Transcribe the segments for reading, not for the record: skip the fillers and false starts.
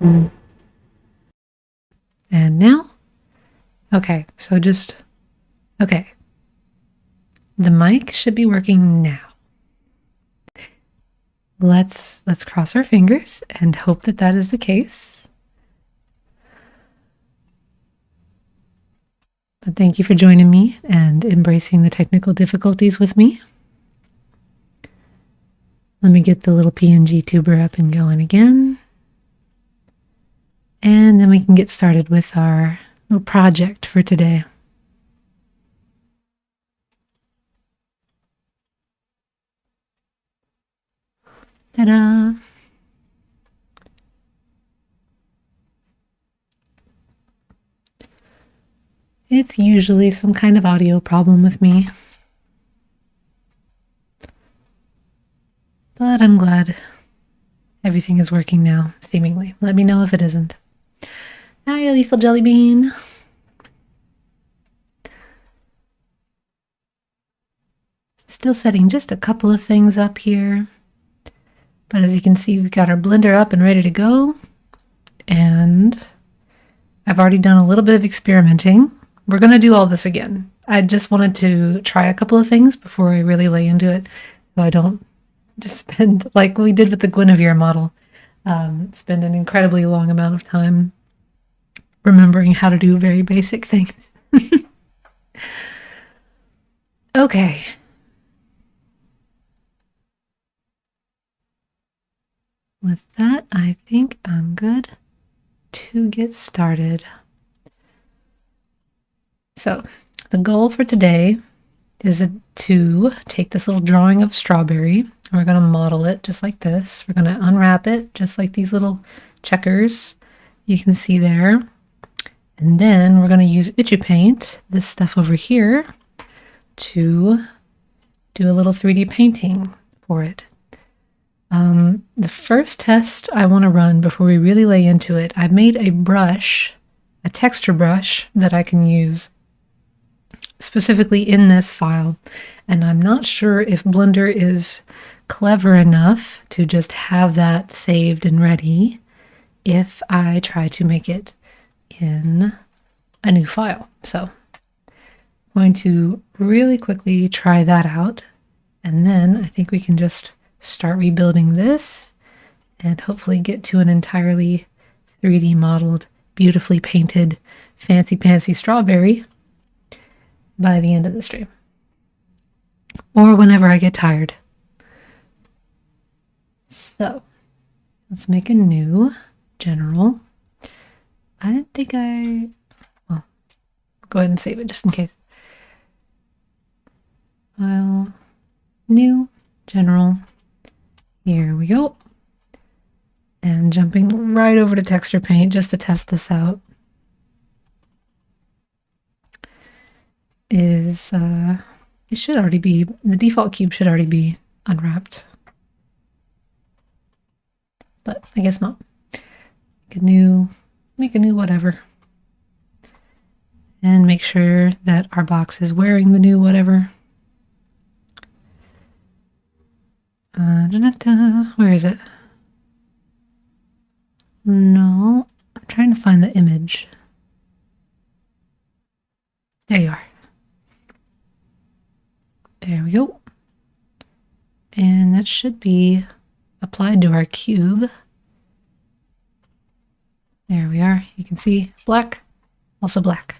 And now? Okay, so okay. The mic should be working now. Let's cross our fingers and hope that that is the case. But thank you for joining me and embracing the technical difficulties with me. Let me get the little PNG tuber up and going again. And then we can get started with our little project for today. Ta-da! It's usually some kind of audio problem with me. But I'm glad everything is working now, seemingly. Let me know if it isn't. Hi, Lethal Jelly Bean. Still setting just a couple of things up here. But as you can see, we've got our blender up and ready to go. And I've already done a little bit of experimenting. We're going to do all this again. I just wanted to try a couple of things before I really lay into it, so I don't just spend, like we did with the Guinevere model, spend an incredibly long amount of time remembering how to do very basic things. Okay. With that, I think I'm good to get started. So the goal for today is to take this little drawing of strawberry. We're going to model it just like this. We're going to unwrap it just like these little checkers you can see there. And then we're going to use Ucupaint, this stuff over here, to do a little 3D painting for it. The first test I want to run before we really lay into it, I've made a brush, a texture brush that I can use specifically in this file, and I'm not sure if Blender is clever enough to just have that saved and ready if I try to make it in a new file. So I'm going to really quickly try that out, and then I think we can just start rebuilding this and hopefully get to an entirely 3D modeled, beautifully painted, fancy strawberry by the end of the stream. Or whenever I get tired. So, let's make a new general. I didn't think well, go ahead and save it just in case. File, new, general. Here we go. And jumping right over to Texture Paint just to test this out. It should already be, the default cube should already be unwrapped. But I guess not. Make a new whatever. And make sure that our box is wearing the new whatever. Where is it? No, I'm trying to find the image. There you are. There we go. And that should be applied to our cube. There we are. You can see black, also black.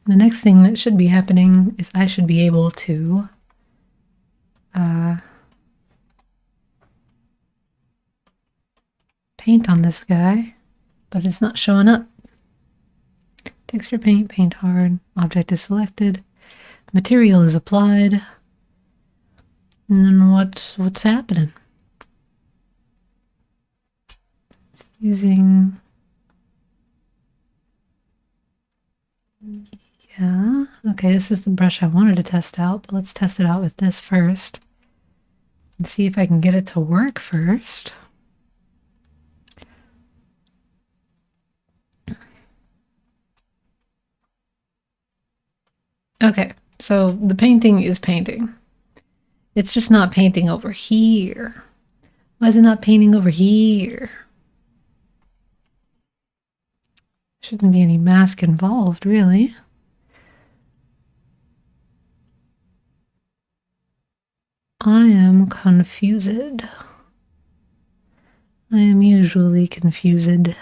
The next thing that should be happening is I should be able to paint on this guy, but it's not showing up. Texture paint, paint hard, object is selected, material is applied, and then what's happening? It's using, yeah, okay, this is the brush I wanted to test out, but let's test it out with this first and see if I can get it to work first. Okay, so the painting is painting. It's just not painting over here. Why is it not painting over here? Shouldn't be any mask involved, really. I am confused. I am usually confused.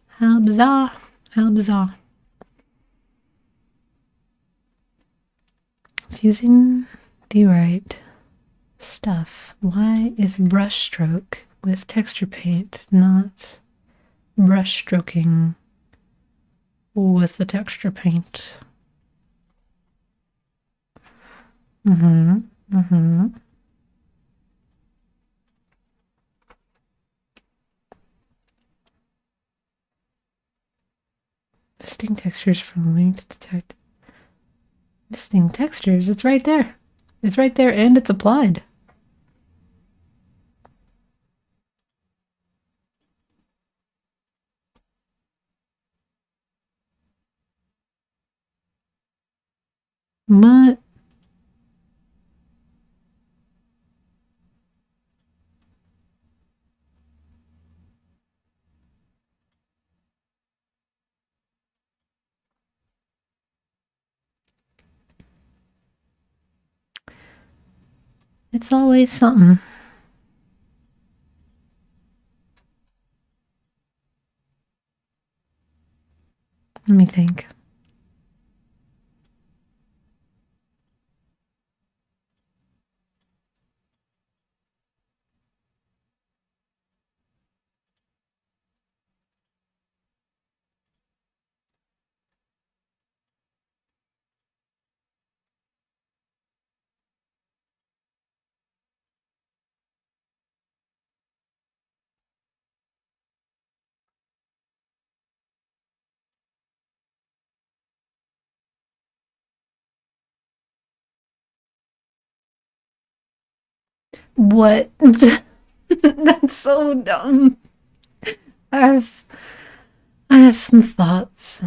How bizarre. How bizarre. It's using the right stuff. Why is brush stroke with texture paint not brush stroking with the texture paint? Visiting textures from link to detect. Visiting textures, it's right there. It's right there and it's applied. What? It's always something. Let me think. What? That's so dumb. I have some thoughts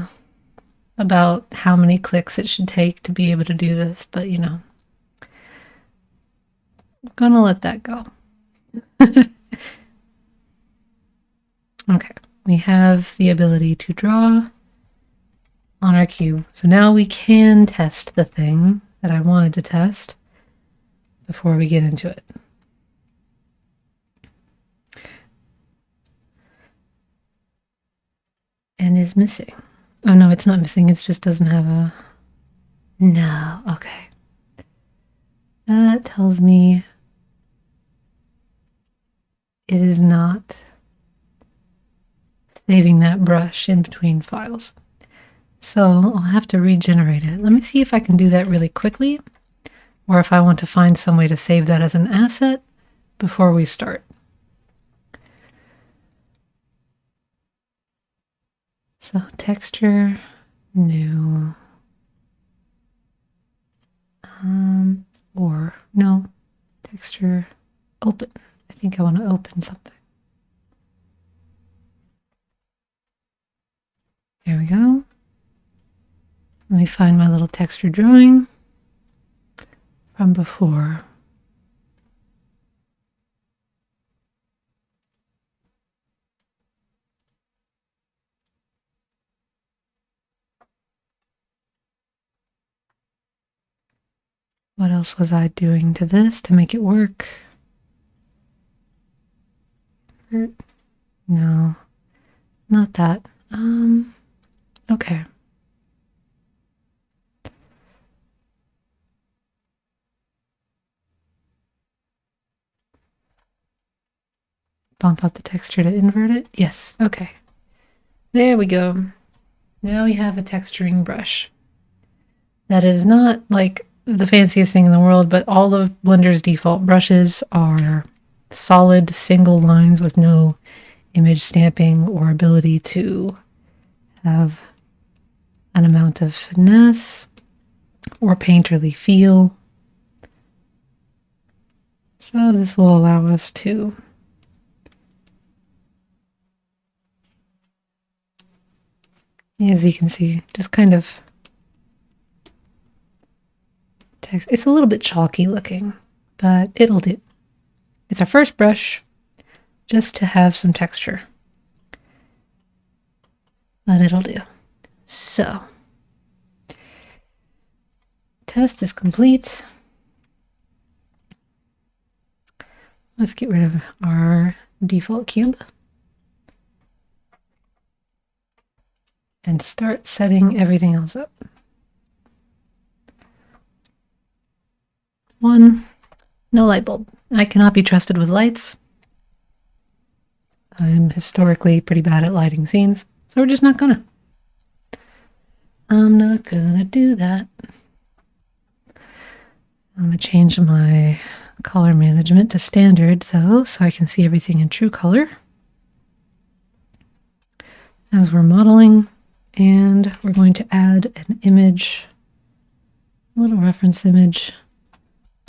about how many clicks it should take to be able to do this, but you know, I'm gonna let that go. Okay, we have the ability to draw on our cube. So now we can test the thing that I wanted to test before we get into it. And is missing. Oh no, it's not missing, it just doesn't have a... No, okay. That tells me it is not saving that brush in between files. So I'll have to regenerate it. Let me see if I can do that really quickly, or if I want to find some way to save that as an asset before we start. So texture, new, or no, texture, open. I think I want to open something. There we go. Let me find my little texture drawing from before. What else was I doing to this to make it work? No, not that. Okay. Bump out the texture to invert it? Yes, okay. There we go. Now we have a texturing brush. That is not like the fanciest thing in the world, but all of Blender's default brushes are solid single lines with no image stamping or ability to have an amount of finesse or painterly feel. So this will allow us to As you can see, just kind of text. It's a little bit chalky looking, but it'll do. It's our first brush, just to have some texture. But it'll do. So, test is complete. Let's get rid of our default cube and start setting everything else up. 1, no light bulb. I cannot be trusted with lights. I'm historically pretty bad at lighting scenes, so we're just not gonna. I'm not gonna do that. I'm gonna change my color management to standard though, so I can see everything in true color as we're modeling. And we're going to add an image, a little reference image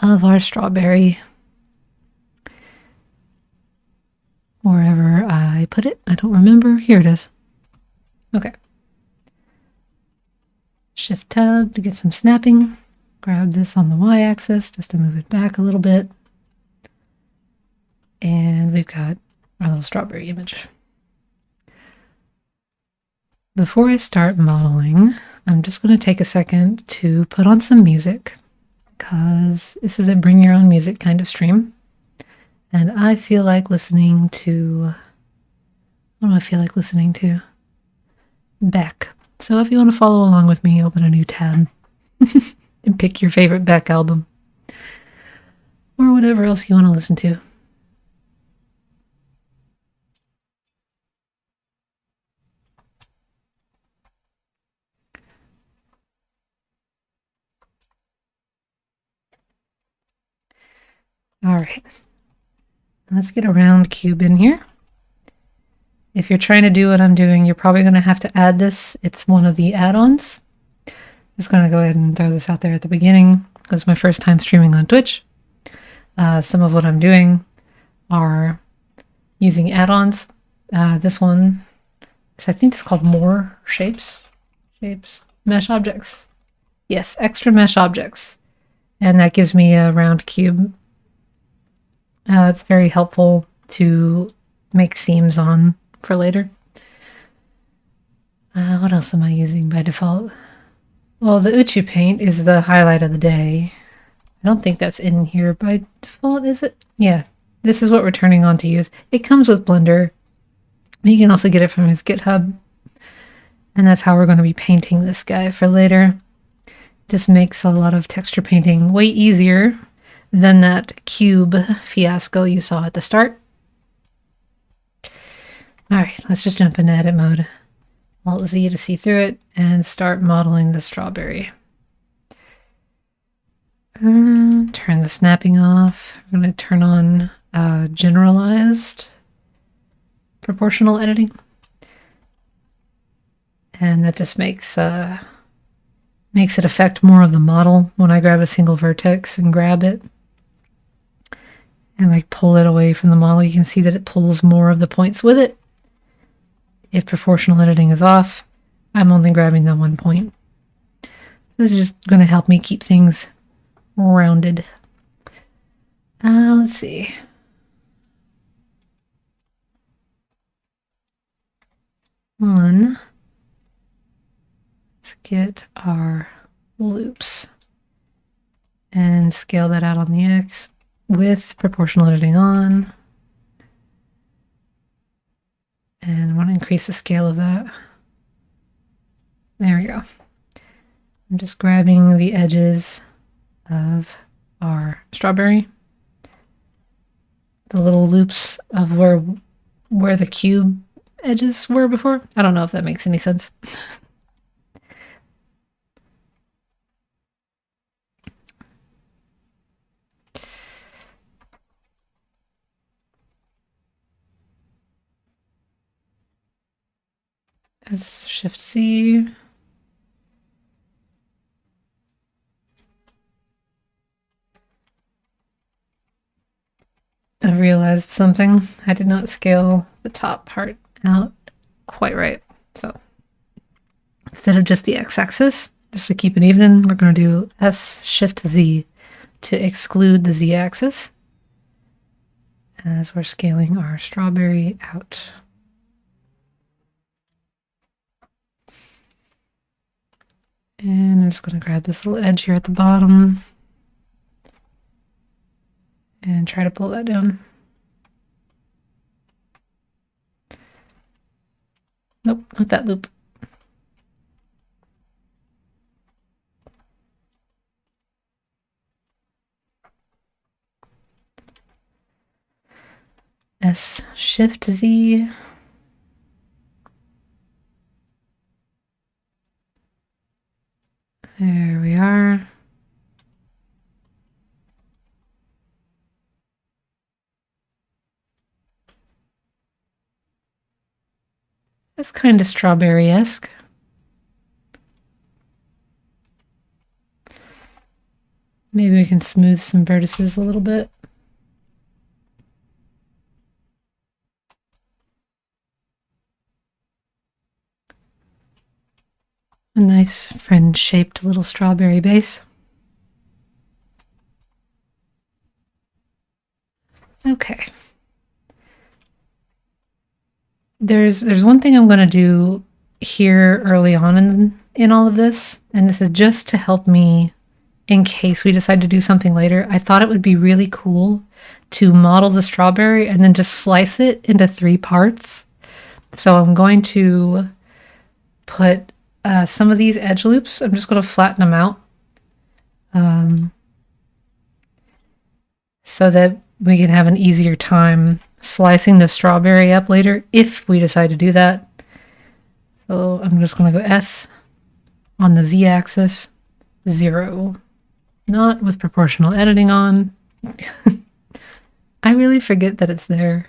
of our strawberry wherever I put it. I don't remember. Here it is. Okay. Shift tab to get some snapping. Grab this on the y-axis just to move it back a little bit. And we've got our little strawberry image. Before I start modeling, I'm just going to take a second to put on some music, because this is a bring your own music kind of stream. And I feel like listening to, what do I feel like listening to? Beck. So if you want to follow along with me, open a new tab and pick your favorite Beck album or whatever else you want to listen to. All right, let's get a round cube in here. If you're trying to do what I'm doing, you're probably going to have to add this. It's one of the add-ons. Just going to go ahead and throw this out there at the beginning because it's my first time streaming on Twitch. Some of what I'm doing are using add-ons. This one is, I think it's called More Shapes, Mesh Objects. Yes, extra mesh objects. And that gives me a round cube. It's very helpful to make seams on for later. What else am I using by default? Well, the Ucupaint is the highlight of the day. I don't think that's in here by default, is it? Yeah, this is what we're turning on to use. It comes with Blender. You can also get it from his GitHub. And that's how we're going to be painting this guy for later. Just makes a lot of texture painting way easier than that cube fiasco you saw at the start. All right, let's just jump into edit mode. Alt-Z to see through it and start modeling the strawberry. Turn the snapping off. I'm going to turn on generalized proportional editing. And that just makes it affect more of the model when I grab a single vertex and grab it and like pull it away from the model. You can see that it pulls more of the points with it. If proportional editing is off, I'm only grabbing the 1 point. This is just going to help me keep things rounded. Let's see. Let's get our loops and scale that out on the X with proportional editing on. And I want to increase the scale of that. There we go. I'm just grabbing the edges of our strawberry. The little loops of where the cube edges were before. I don't know if that makes any sense. Let's Shift C. I realized something. I did not scale the top part out quite right. So instead of just the x-axis, just to keep it even, we're going to do S-Shift-Z to exclude the z-axis as we're scaling our strawberry out. And I'm just going to grab this little edge here at the bottom and try to pull that down. Nope, not that loop. S-Shift-Z. There we are. That's kind of strawberry-esque. Maybe we can smooth some vertices a little bit. A nice friend-shaped little strawberry base. Okay. There's one thing I'm going to do here early on in all of this, and this is just to help me in case we decide to do something later. I thought it would be really cool to model the strawberry and then just slice it into 3 parts. So I'm going to put some of these edge loops, I'm just going to flatten them out so that we can have an easier time slicing the strawberry up later if we decide to do that. So I'm just going to go S on the z-axis, 0. Not with proportional editing on. I really forget that it's there.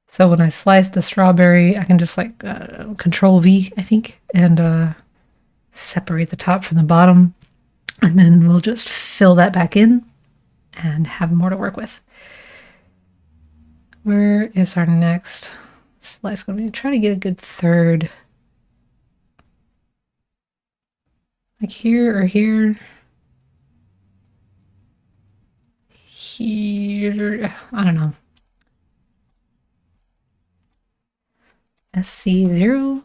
So when I slice the strawberry, I can just like Control V, I think, and separate the top from the bottom. And then we'll just fill that back in and have more to work with. Where is our next slice going to be? Try to get a good third. Like here or here. Here. I don't know. SC0.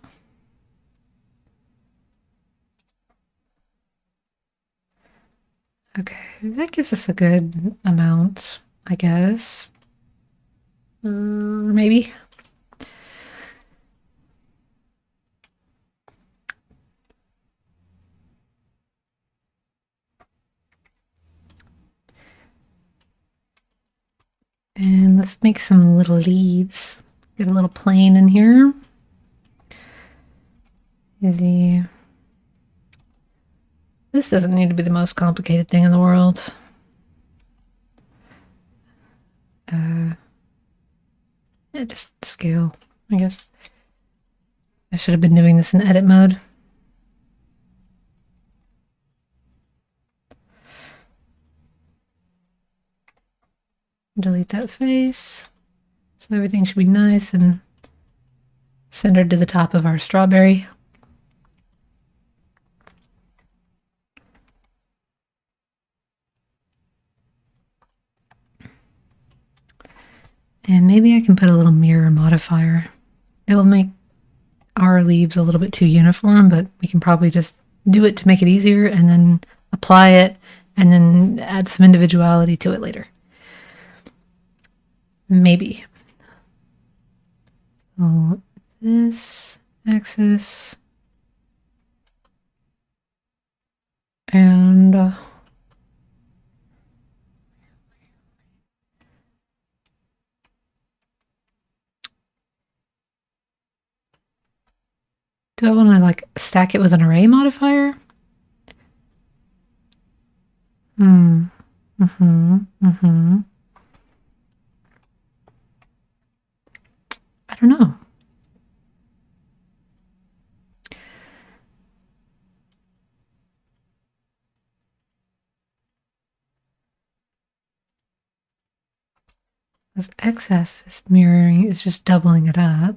Okay, that gives us a good amount, I guess. Maybe. And let's make some little leaves. Get a little plane in here. This doesn't need to be the most complicated thing in the world. Yeah, just scale, I guess. I should have been doing this in edit mode. Delete that face. So everything should be nice and centered to the top of our strawberry. And maybe I can put a little mirror modifier. It will make our leaves a little bit too uniform, but we can probably just do it to make it easier and then apply it and then add some individuality to it later. Maybe. So this axis and do I want to like stack it with an array modifier? I don't know. This x-axis mirroring is just doubling it up.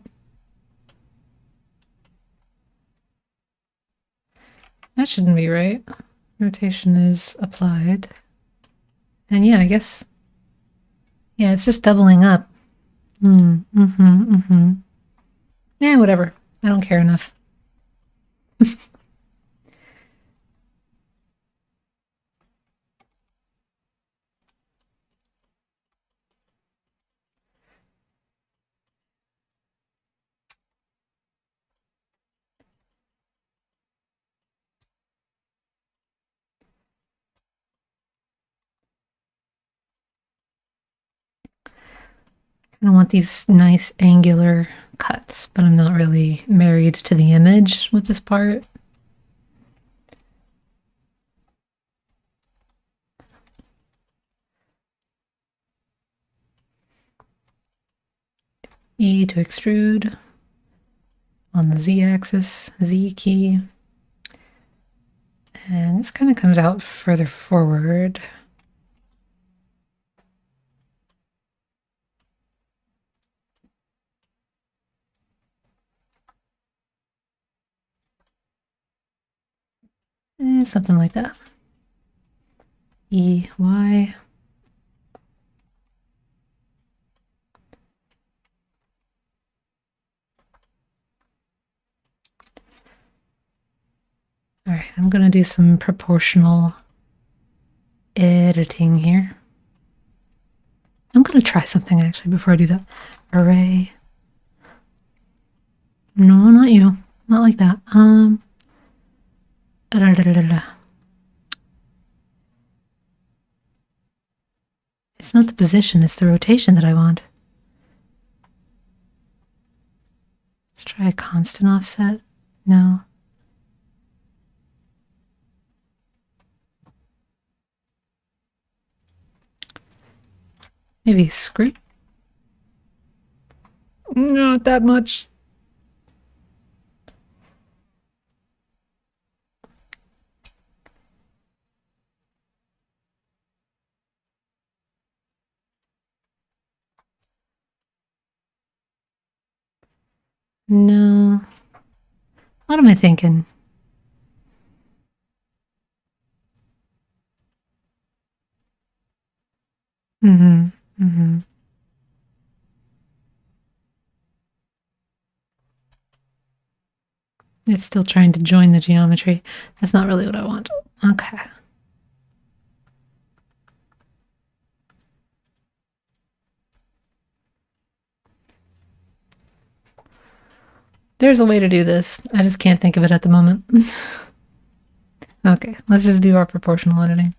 That shouldn't be right. Rotation is applied. And yeah, I guess, yeah, it's just doubling up. Yeah, whatever. I don't care enough. I want these nice angular cuts, but I'm not really married to the image with this part. E to extrude on the Z-axis, Z key. And this kind of comes out further forward. Something like that. E, Y. All right, I'm going to do some proportional editing here. I'm going to try something actually before I do that. Array. No, not you. Not like that. It's not the position, it's the rotation that I want. Let's try a constant offset. No. Maybe screw. Not that much. No. What am I thinking? It's still trying to join the geometry. That's not really what I want. Okay. There's a way to do this. I just can't think of it at the moment. Okay, let's just do our proportional editing.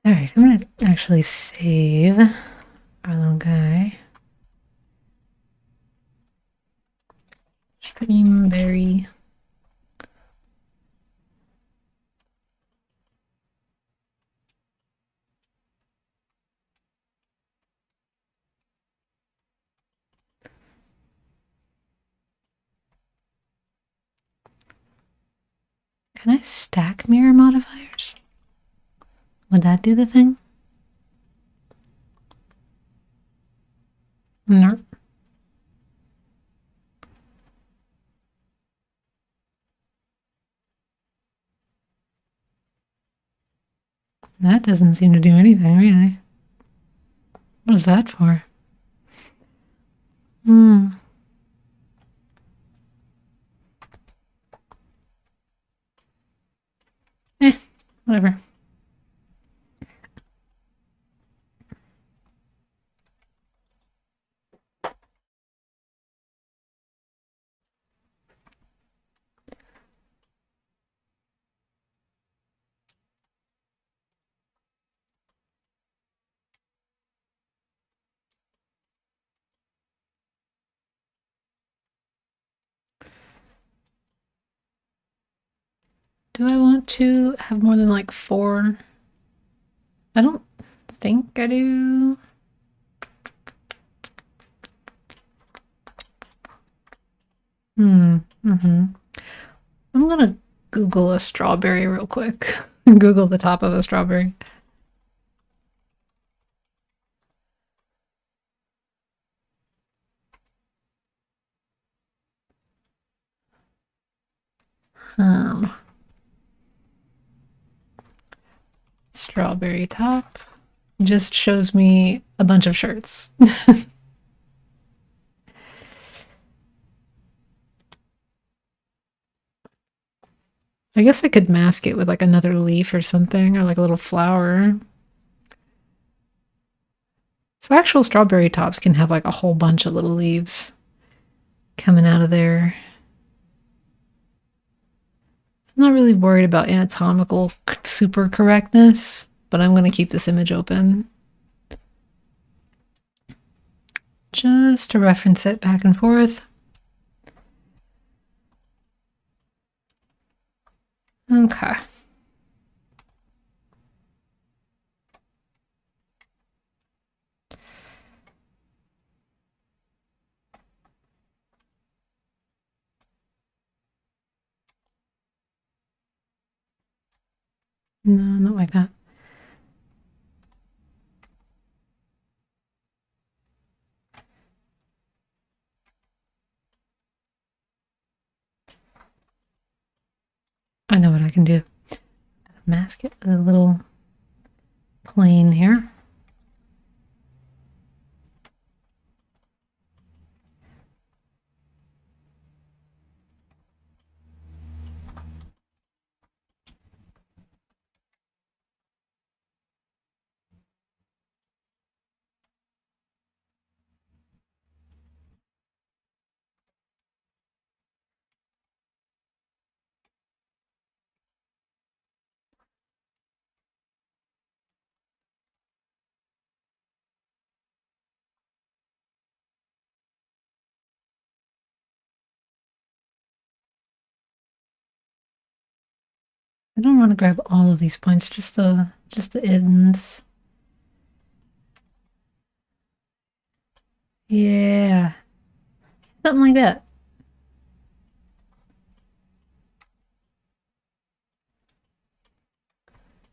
All right, I'm going to actually save our little guy. Streamberry. Can I stack mirror modifiers? Would that do the thing? No. That doesn't seem to do anything, really. What is that for? Whatever. Do I want to have more than like 4? I don't think I do. Mm-hmm. I'm gonna Google a strawberry real quick. Google the top of a strawberry. Strawberry top just shows me a bunch of shirts. I guess I could mask it with like another leaf or something, or like a little flower. So actual strawberry tops can have like a whole bunch of little leaves coming out of there. I'm not really worried about anatomical super correctness, but I'm going to keep this image open just to reference it back and forth. Okay. No, not like that. I know what I can do. Mask it with a little plane here. I don't want to grab all of these points, just the ends. Yeah, something like that.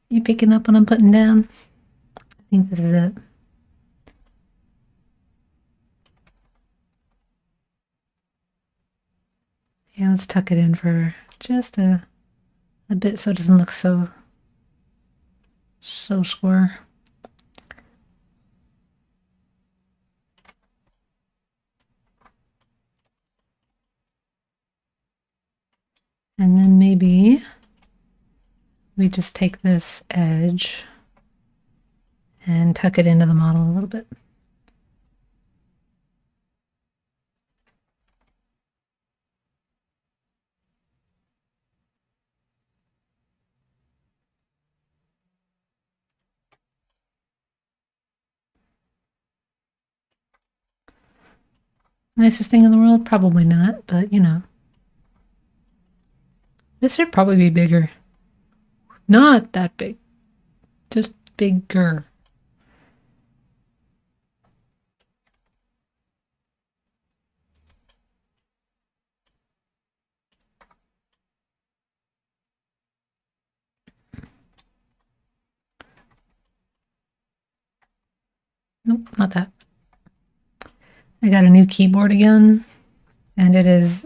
You picking up what I'm putting down? I think this is it. Yeah, let's tuck it in for just a bit so it doesn't look so square. And then maybe we just take this edge and tuck it into the model a little bit. Nicest thing in the world? Probably not, but you know. This should probably be bigger. Not that big, just bigger. Nope, not that. I got a new keyboard again, and it's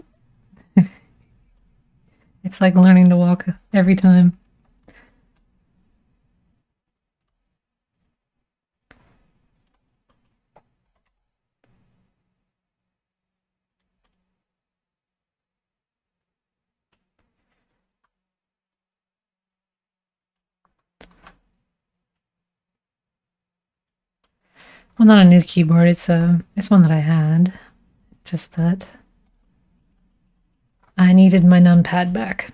like learning to walk every time. Well, not a new keyboard. It's one that I had. Just that I needed my numpad back.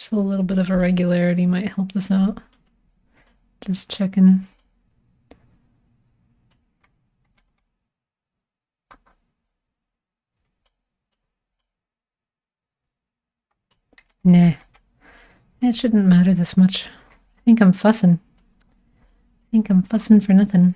Just a little bit of irregularity might help this out. Just checking. Nah, it shouldn't matter this much. I think I'm fussing. I think I'm fussing for nothing.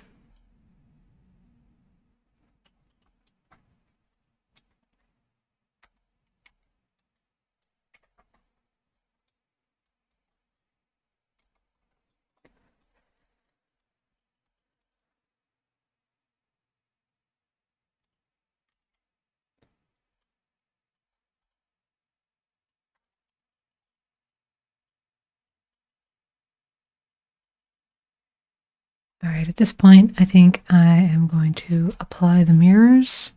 All right, at this point, I think I am going to apply the mirrors.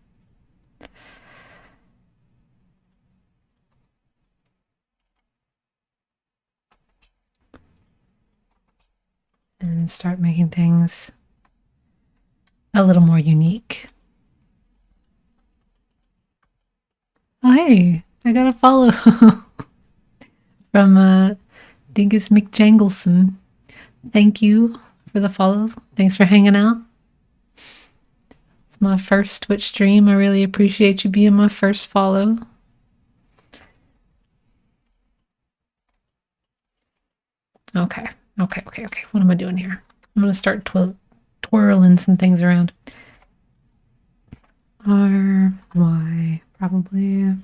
And start making things a little more unique. Oh, hey, I got a follow from Dingus McJangleson. Thank you for the follow. Thanks for hanging out. It's my first Twitch stream. I really appreciate you being my first follow. Okay. What am I doing here? I'm going to start twirling some things around. R, Y, probably.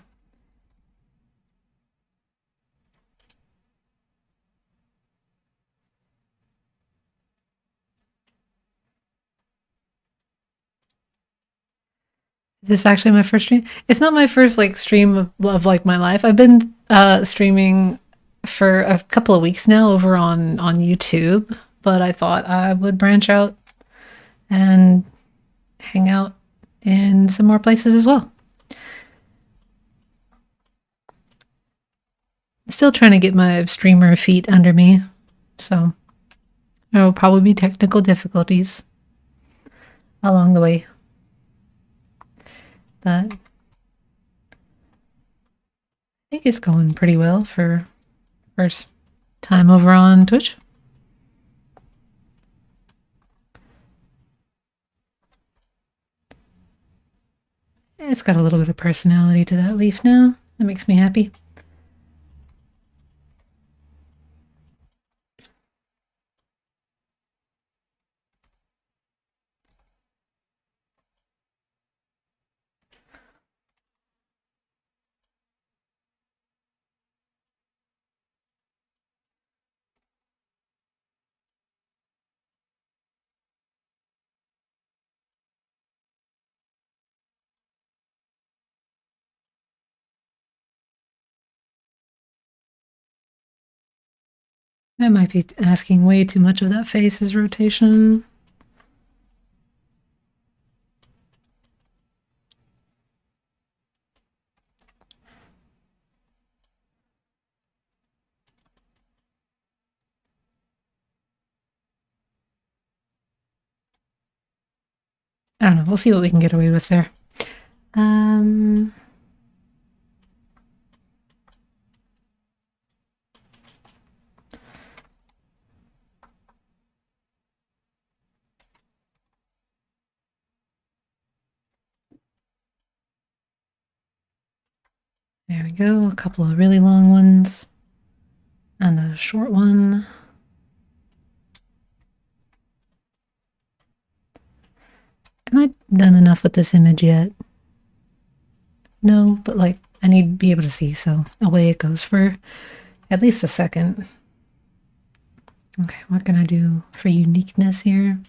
Is this actually my first stream? It's not my first like stream of like my life. I've been streaming for a couple of weeks now over on YouTube, but I thought I would branch out and hang out in some more places as well. Still trying to get my streamer feet under me, so there will probably be technical difficulties along the way. But I think it's going pretty well for first time over on Twitch. It's got a little bit of personality to that leaf now. That makes me happy. I might be asking way too much of that face's rotation. I don't know. We'll see what we can get away with there. There we go. A couple of really long ones and a short one. Am I done enough with this image yet? No, but like I need to be able to see, so away it goes for at least a second. Okay, what can I do for uniqueness here?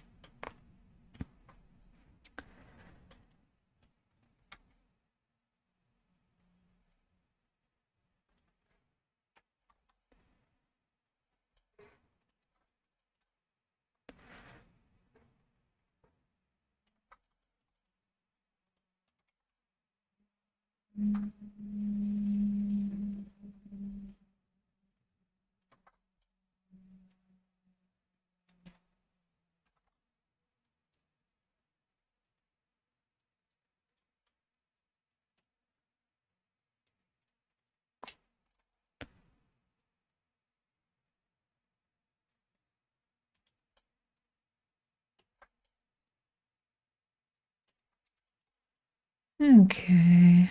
Okay.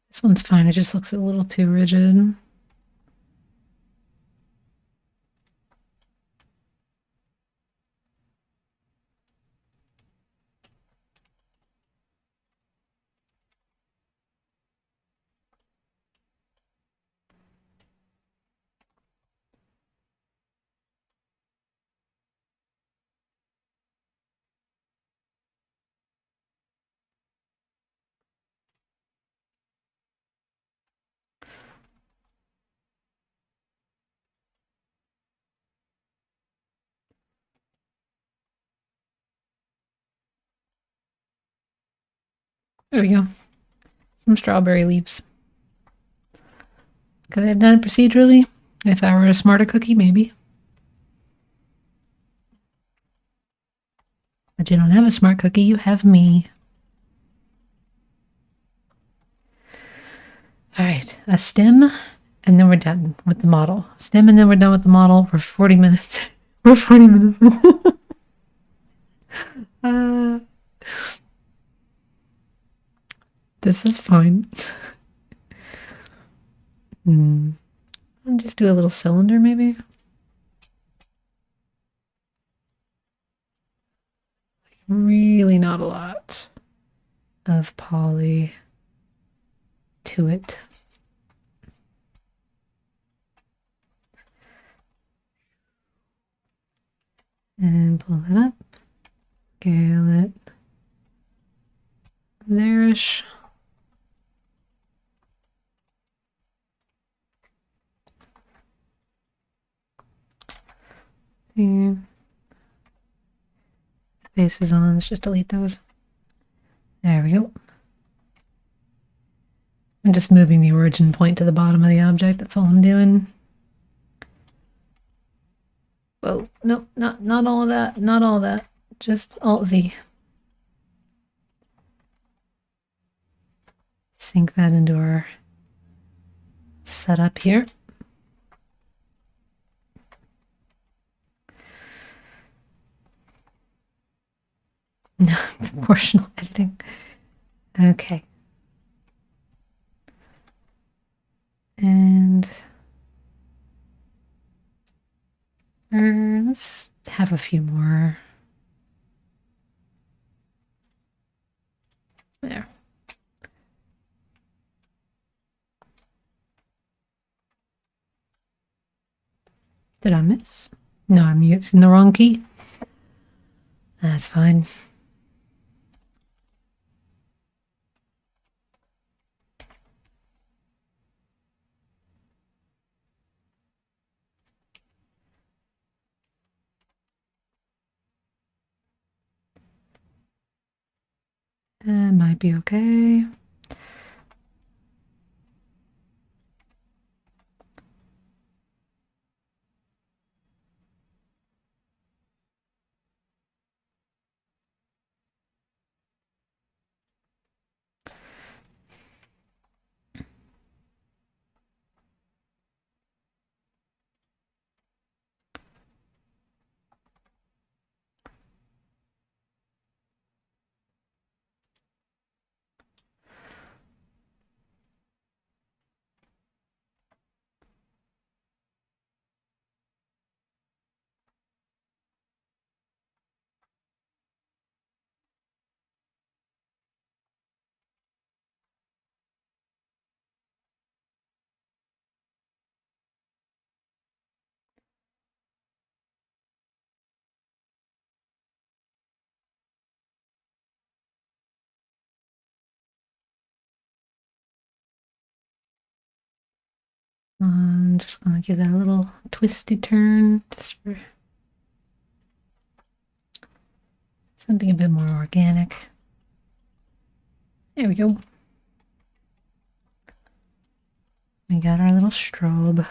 This one's fine. It just looks a little too rigid. There we go. Some strawberry leaves. Could I have done it procedurally? If I were a smarter cookie, maybe. But you don't have a smart cookie, you have me. All right, a stem, and then we're done with the model. Stem, and then we're done with the model. We're 40 minutes. We're 40 minutes. This is fine. I'll just do a little cylinder, maybe. Really not a lot of poly to it. And pull it up, scale it there-ish. See, space is on. Let's just delete those. There we go. I'm just moving the origin point to the bottom of the object. That's all I'm doing. Whoa, no, not all of that. Not all of that. Just Alt-Z. Sync that into our setup here. Proportional editing. Okay. And let's have a few more. There. Did I miss? No, I'm using the wrong key. That's fine. That might be okay. I'm just going to give that a little twisty turn just for something a bit more organic. There we go. We got our little strobe.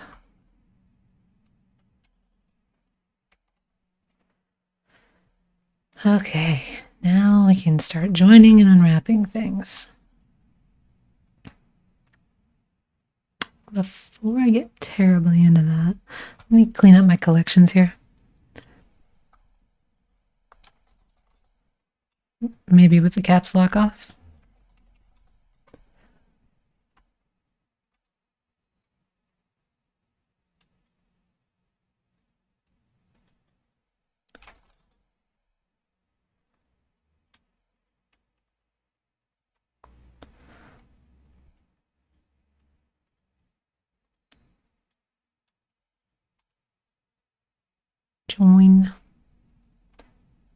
Okay, now we can start joining and unwrapping things. Before I get terribly into that, let me clean up my collections here. Maybe with the caps lock off. Join.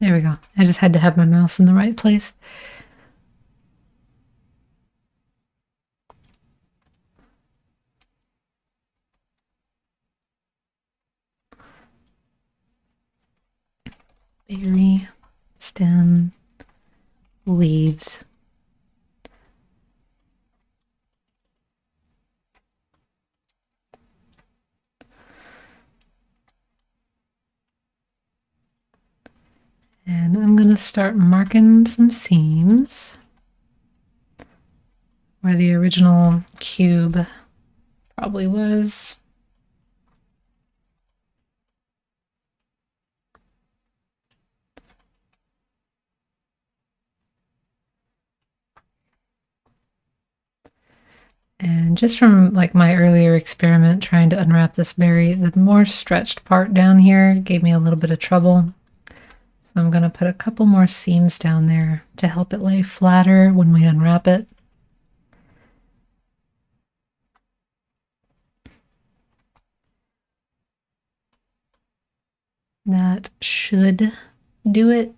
There we go. I just had to have my mouse in the right place. Berry, stem, leaves. And I'm going to start marking some seams where the original cube probably was. And just from like my earlier experiment trying to unwrap this berry, the more stretched part down here gave me a little bit of trouble. So I'm going to put a couple more seams down there to help it lay flatter when we unwrap it. That should do it.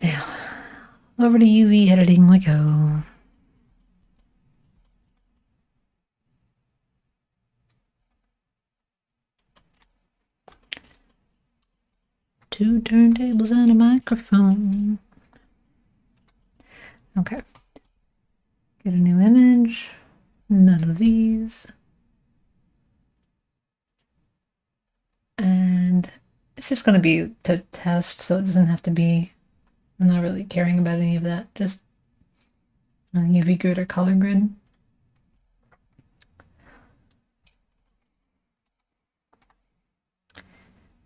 Now, over to UV editing we go. Two turntables and a microphone. Okay. Get a new image. None of these. And it's just going to be to test, so it doesn't have to be, I'm not really caring about any of that, just a UV grid or color grid.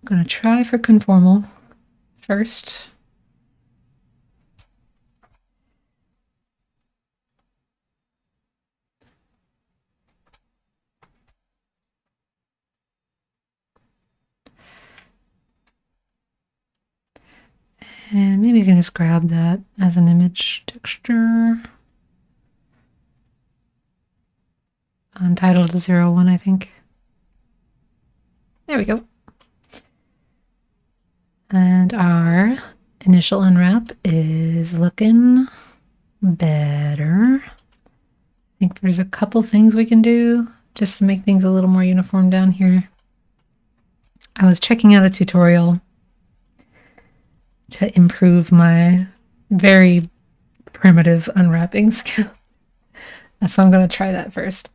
I'm going to try for conformal first. And maybe you can just grab that as an image texture. Untitled 01, I think. There we go. And our initial unwrap is looking better. I think there's a couple things we can do just to make things a little more uniform down here. I was checking out a tutorial to improve my very primitive unwrapping skill. So I'm going to try that first.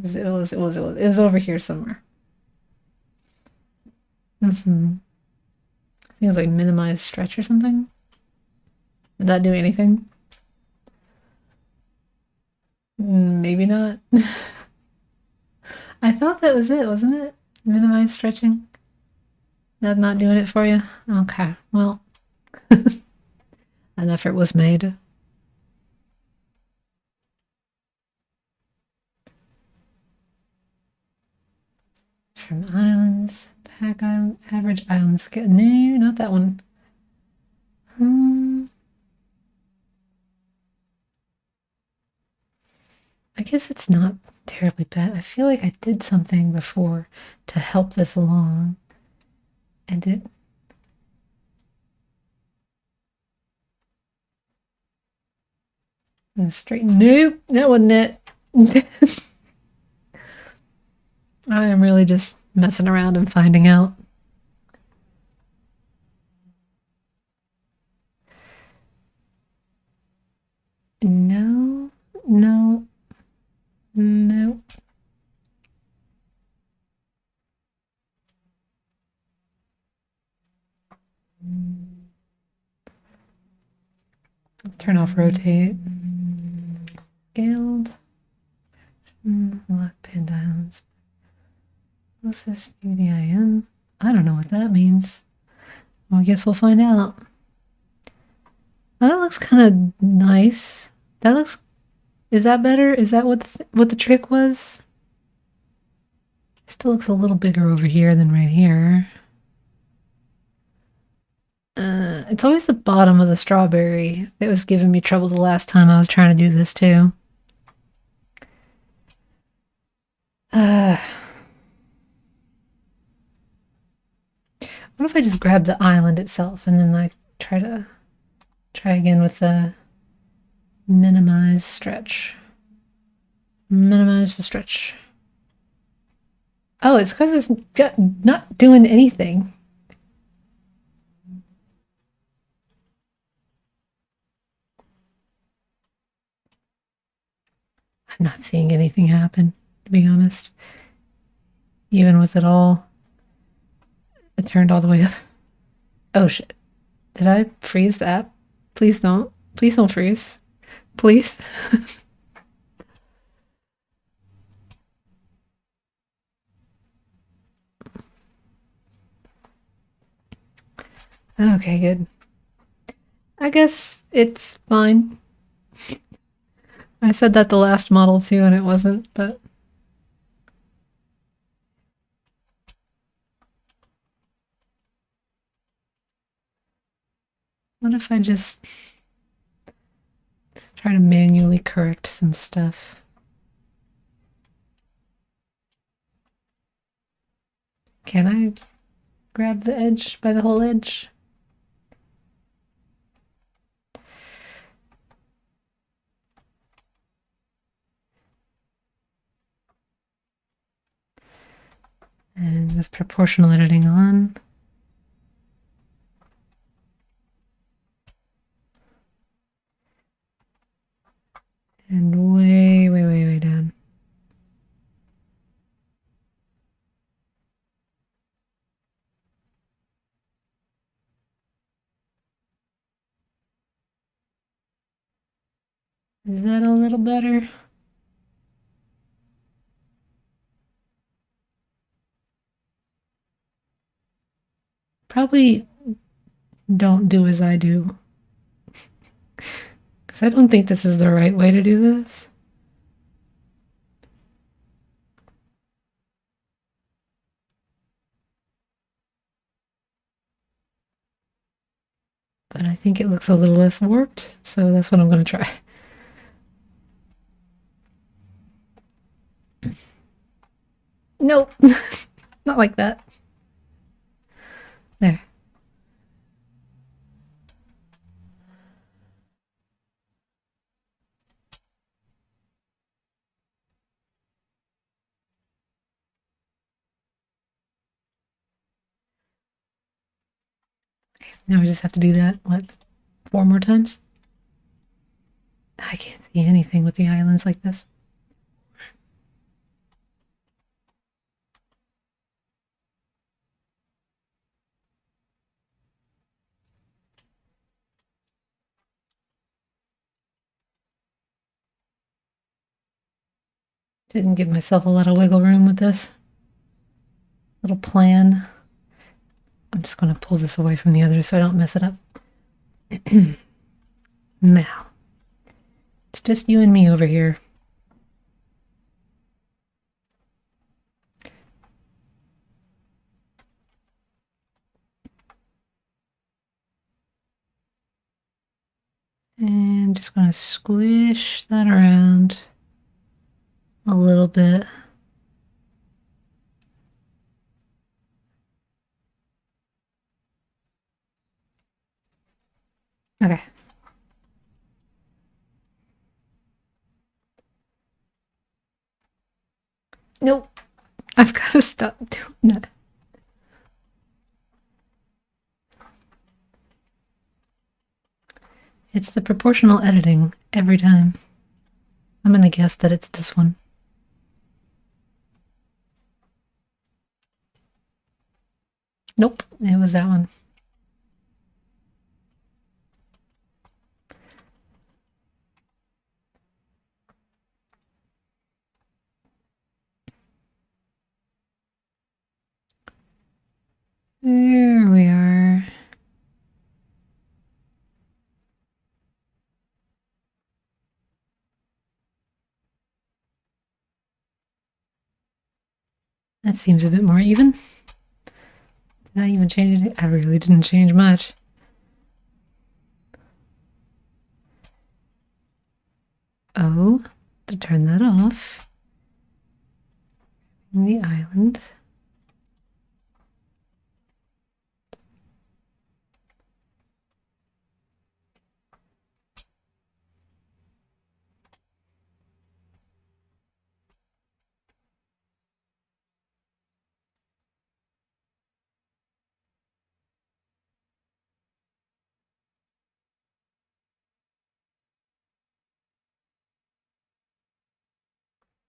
It was over here somewhere. I think it was like minimize stretch or something. Did that do anything? Maybe not. I thought that was it, wasn't it? Minimize stretching. That's not doing it for you? Okay, well, an effort was made. From islands, pack island, average island scale. No, not that one. I guess it's not terribly bad. I feel like I did something before to help this along. And it... straighten. Nope, that wasn't it. I am really just messing around and finding out. No, no, no. Let's turn off rotate. Scaled. Closest UDIN. I don't know what that means. Well, I guess we'll find out. Well, that looks kind of nice. That looks. Is that better? Is that what the trick was? It still looks a little bigger over here than right here. It's always the bottom of the strawberry that was giving me trouble the last time I was trying to do this too. What if I just grab the island itself and then I try again with the minimize stretch. Minimize the stretch. Oh, it's because it's not doing anything. I'm not seeing anything happen, to be honest. Even with it all, it turned all the way up. Oh shit. Did I freeze that? Please don't. Please don't freeze. Please. Okay, good. I guess it's fine. I said that the last model too, and it wasn't, but. What if I just try to manually correct some stuff? Can I grab the edge by the whole edge? And with proportional editing on. And way down. Is that a little better? Probably don't do as I do. Because I don't think this is the right way to do this. But I think it looks a little less warped, so that's what I'm going to try. Nope, not like that. There. Now we just have to do that, what, 4 more times? I can't see anything with the islands like this. Didn't give myself a lot of wiggle room with this little plan. I'm just going to pull this away from the others so I don't mess it up. Now, it's just you and me over here. And just going to squish that around a little bit. Okay. Nope. I've got to stop doing that. It's the proportional editing every time. I'm going to guess that it's this one. Nope, it was that one. That seems a bit more even. Did I even change it? I really didn't change much. Oh, to turn that off. The island.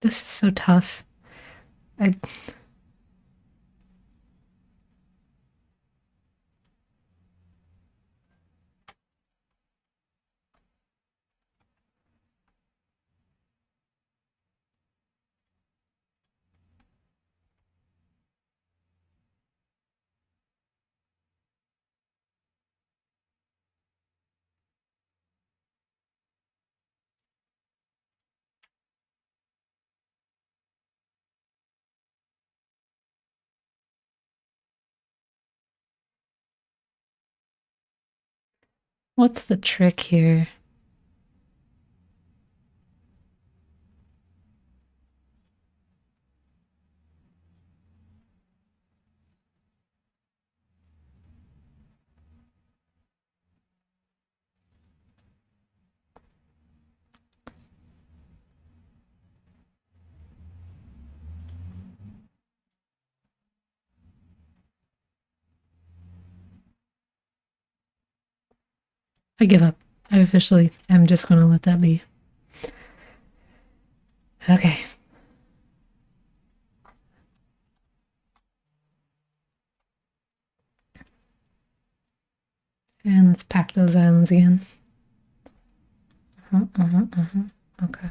This is so tough. I What's the trick here? I give up. I officially am just going to let that be. Okay. And let's pack those islands again. Okay.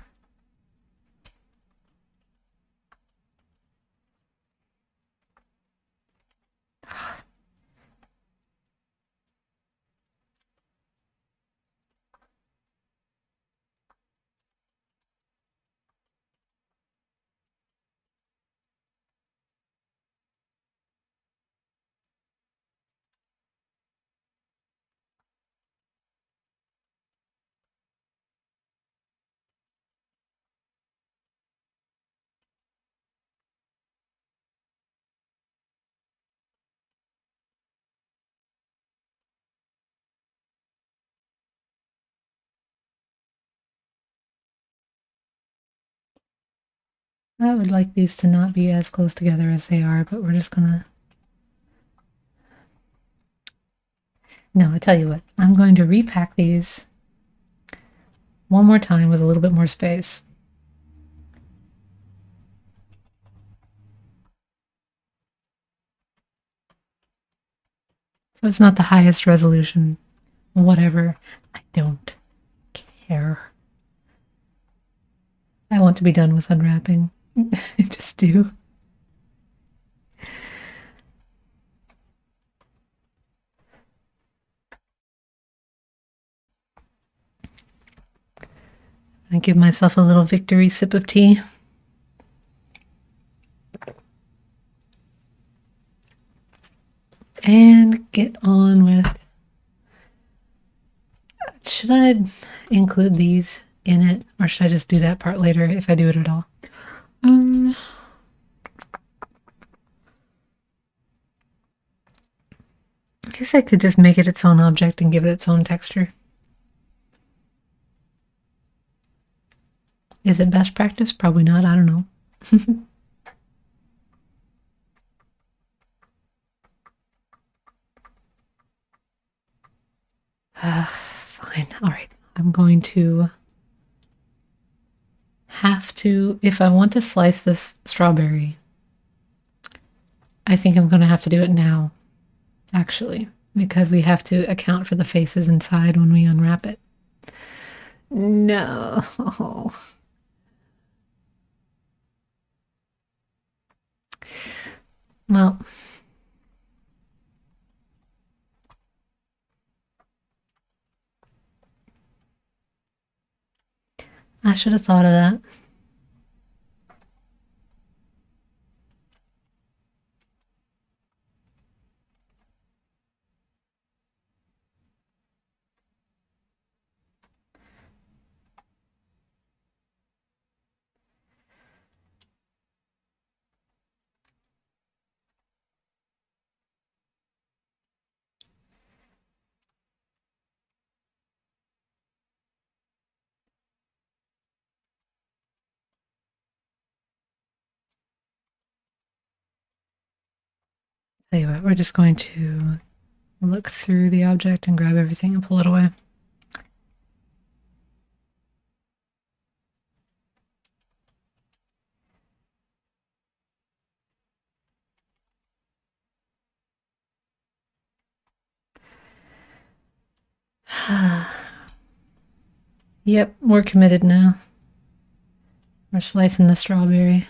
I would like these to not be as close together as they are, but we're just gonna... No, I tell you what, I'm going to repack these one more time with a little bit more space. So it's not the highest resolution. Whatever. I don't care. I want to be done with unwrapping. I just do. I give myself a little victory sip of tea. And get on with... Should I include these in it, or should I just do that part later if I do it at all? I guess I could just make it its own object and give it its own texture. Is it best practice? Probably not. I don't know. Fine. All right. I'm going to have to, if I want to slice this strawberry, I think I'm going to have to do it now, actually, because we have to account for the faces inside when we unwrap it. No. Well, I should have thought of that. Tell you what, we're just going to look through the object and grab everything and pull it away. Yep, we're committed now. We're slicing the strawberry.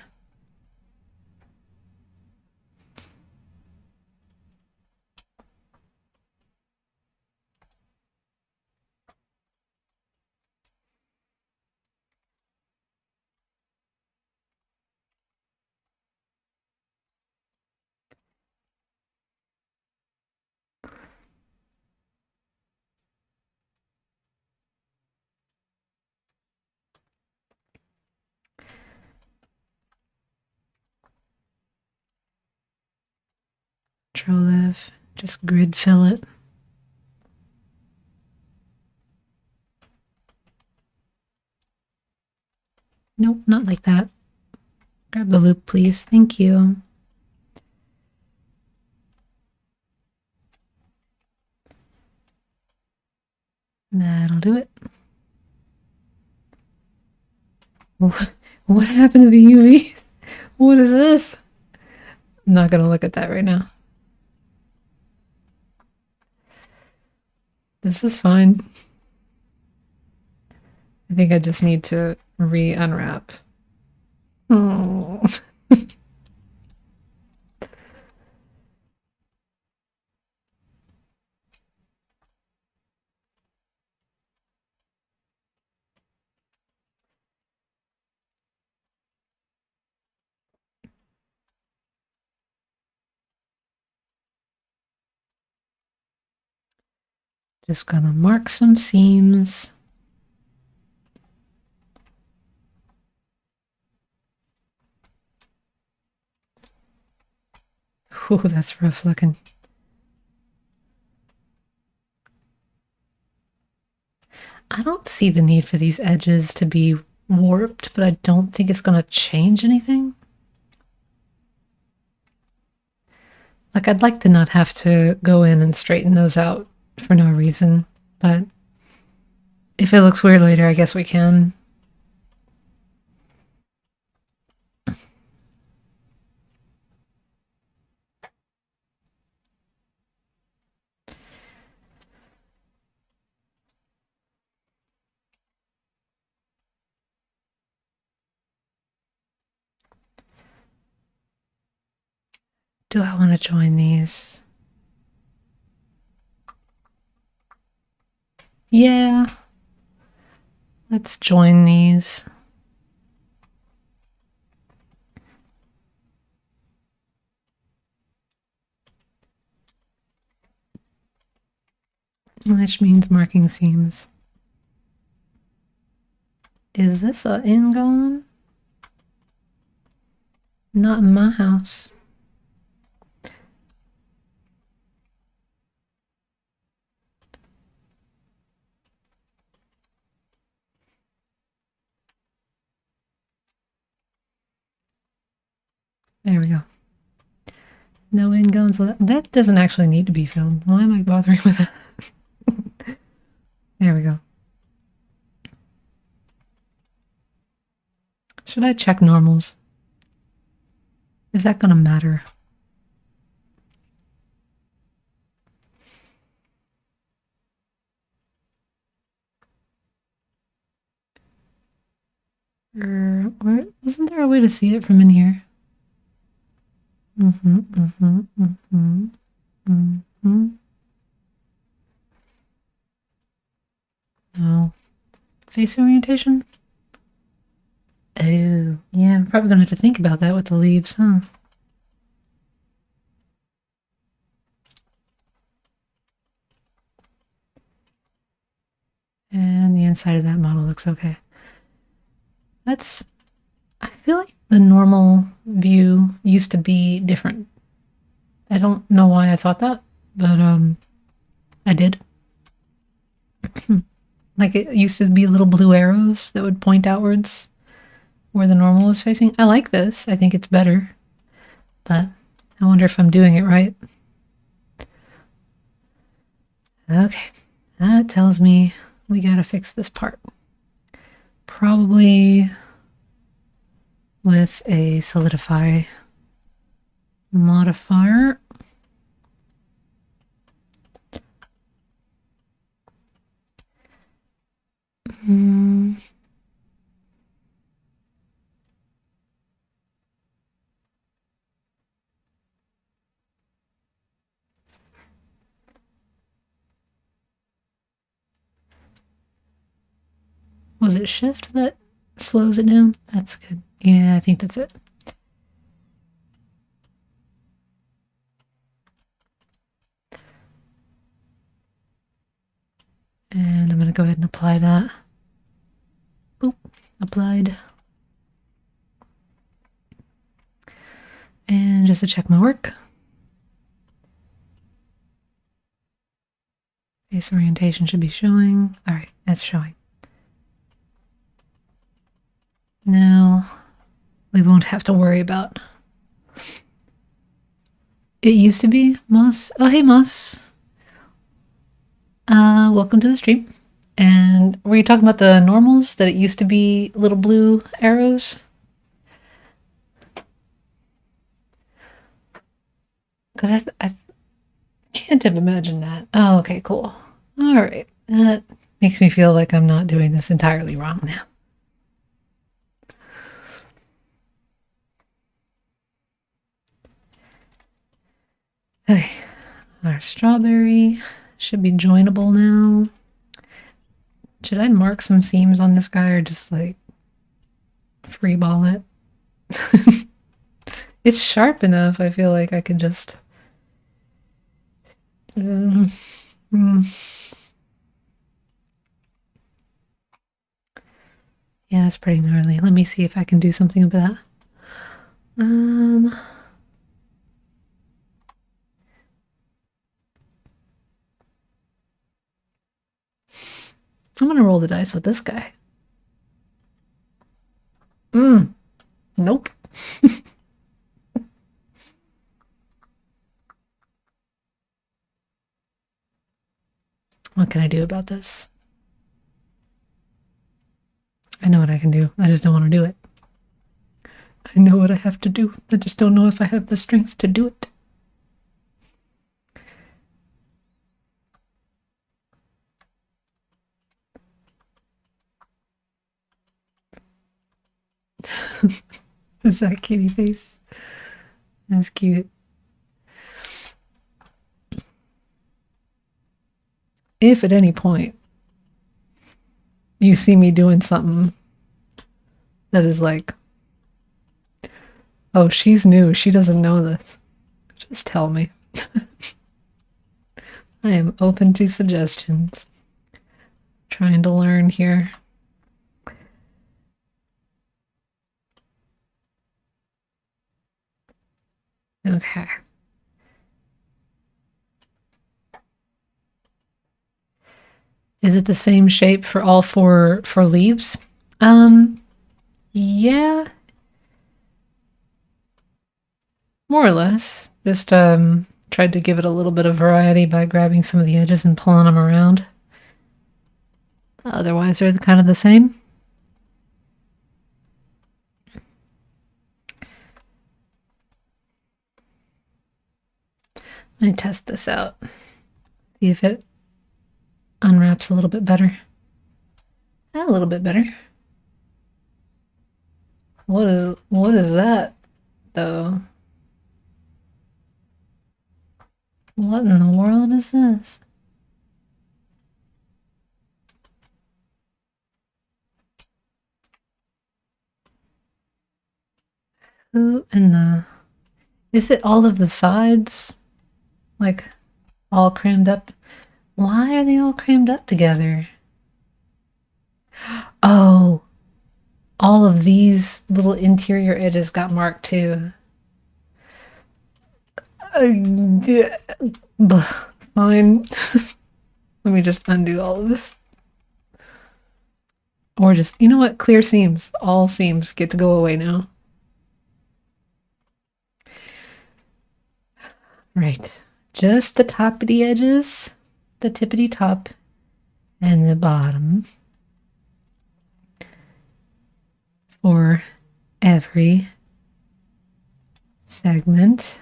Control F, just grid fill it. Nope, not like that. Grab the loop, please. Thank you. That'll do it. What happened to the UV? What is this? I'm not going to look at that right now. This is fine. I think I just need to re-unwrap. Oh. Just gonna mark some seams. Oh, that's rough looking. I don't see the need for these edges to be warped, but I don't think it's gonna change anything. Like, I'd like to not have to go in and straighten those out for no reason, but if it looks weird later, I guess we can. Do I want to join these? Yeah. Let's join these. Which means marking seams. Is this a in going? Not in my house. There we go. No in going, so that doesn't actually need to be filled. Why am I bothering with that? There we go. Should I check normals? Is that gonna matter? Wasn't there a way to see it from in here? No. Face orientation? Oh, yeah, I'm probably gonna have to think about that with the leaves, huh? And the inside of that model looks okay. I feel like the normal view used to be different. I don't know why I thought that, but I did. Like it used to be little blue arrows that would point outwards where the normal was facing. I like this. I think it's better, but I wonder if I'm doing it right. Okay, that tells me we gotta fix this part. Probably with a solidify modifier. Was it shift that slows it down? That's good. Yeah, I think that's it. And I'm going to go ahead and apply that. Boop, applied. And just to check my work. Face orientation should be showing. All right, that's showing. Now we won't have to worry about. It used to be Moss. Oh, hey, Moss. Welcome to the stream. And were you talking about the normals, that it used to be little blue arrows? Because I can't have imagined that. Oh, okay, cool. All right. That makes me feel like I'm not doing this entirely wrong now. Okay. Our strawberry should be joinable now. Should I mark some seams on this guy or just like freeball it? It's sharp enough. I feel like I could just. Yeah, that's pretty gnarly. Let me see if I can do something with that. I'm gonna roll the dice with this guy. Nope. What can I do about this? I know what I can do. I just don't want to do it. I know what I have to do. I just don't know if I have the strength to do it. Is that kitty face? That's cute. If at any point you see me doing something that is like, oh, she's new, she doesn't know this, just tell me. I am open to suggestions. Trying to learn here. Okay. Is it the same shape for all four leaves? Yeah. More or less. Just tried to give it a little bit of variety by grabbing some of the edges and pulling them around. Otherwise, they're kind of the same. Let me test this out. See if it unwraps a little bit better. A little bit better. What is that, though? What in the world is this? Who in the... Is it all of the sides? Like, all crammed up? Why are they all crammed up together? Oh, all of these little interior edges got marked too. Fine. Let me just undo all of this. Or just, you know what? Clear seams. All seams get to go away now. Right. Just the top of the edges, the tippity top, and the bottom for every segment.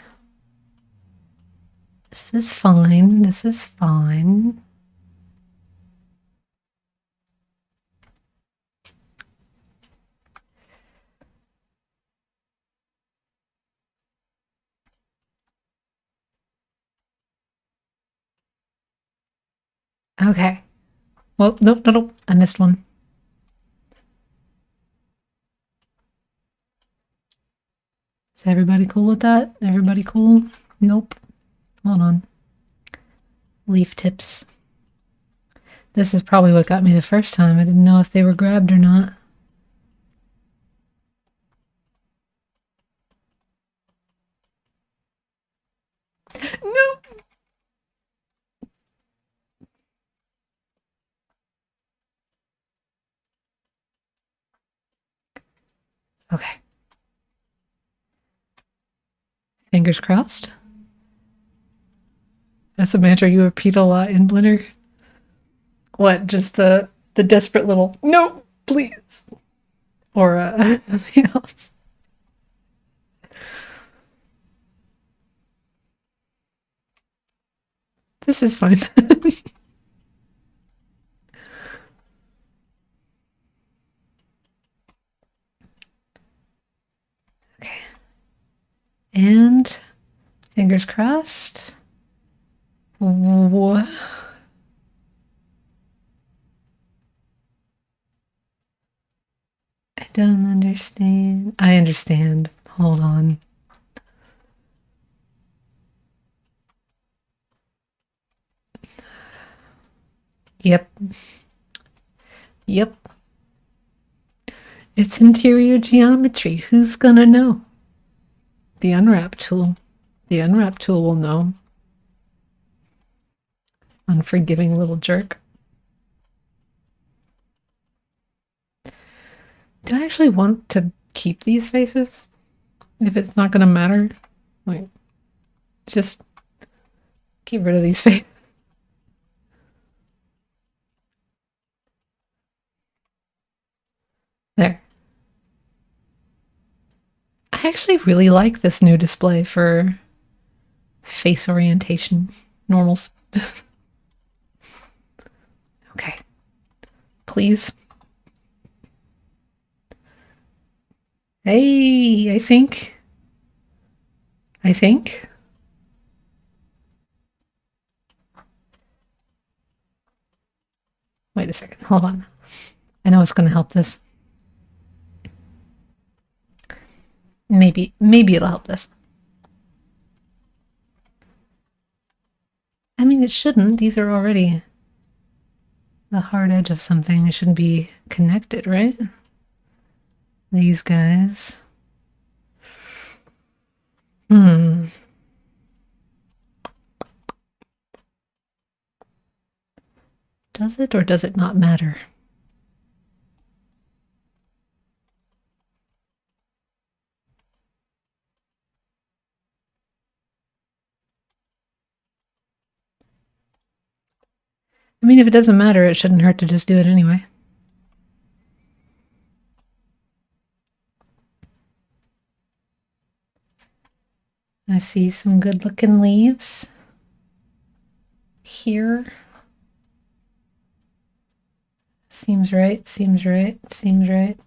This is fine. This is fine. Okay. Well, nope, nope, nope. I missed one. Is everybody cool with that? Everybody cool? Nope. Hold on. Leaf tips. This is probably what got me the first time. I didn't know if they were grabbed or not. No. Okay. Fingers crossed. That's a mantra you repeat a lot in Blender. What? Just the desperate little no, please, or something else. This is fine. Okay. And fingers crossed. What? I don't understand. I understand. Hold on. Yep. Yep. It's interior geometry. Who's gonna know? The unwrap tool. The unwrap tool will know. Unforgiving little jerk. Do I actually want to keep these faces? If it's not gonna matter? Like, just get rid of these faces. There. I actually really like this new display for face orientation normals. Okay. Please. Hey, I think. Wait a second. Hold on. I know it's going to help this. Maybe it'll help this. I mean, it shouldn't. These are already the hard edge of something. They shouldn't be connected, right? These guys. Does it or does it not matter? I mean, if it doesn't matter, it shouldn't hurt to just do it anyway. I see some good looking leaves here. Seems right, seems right, seems right.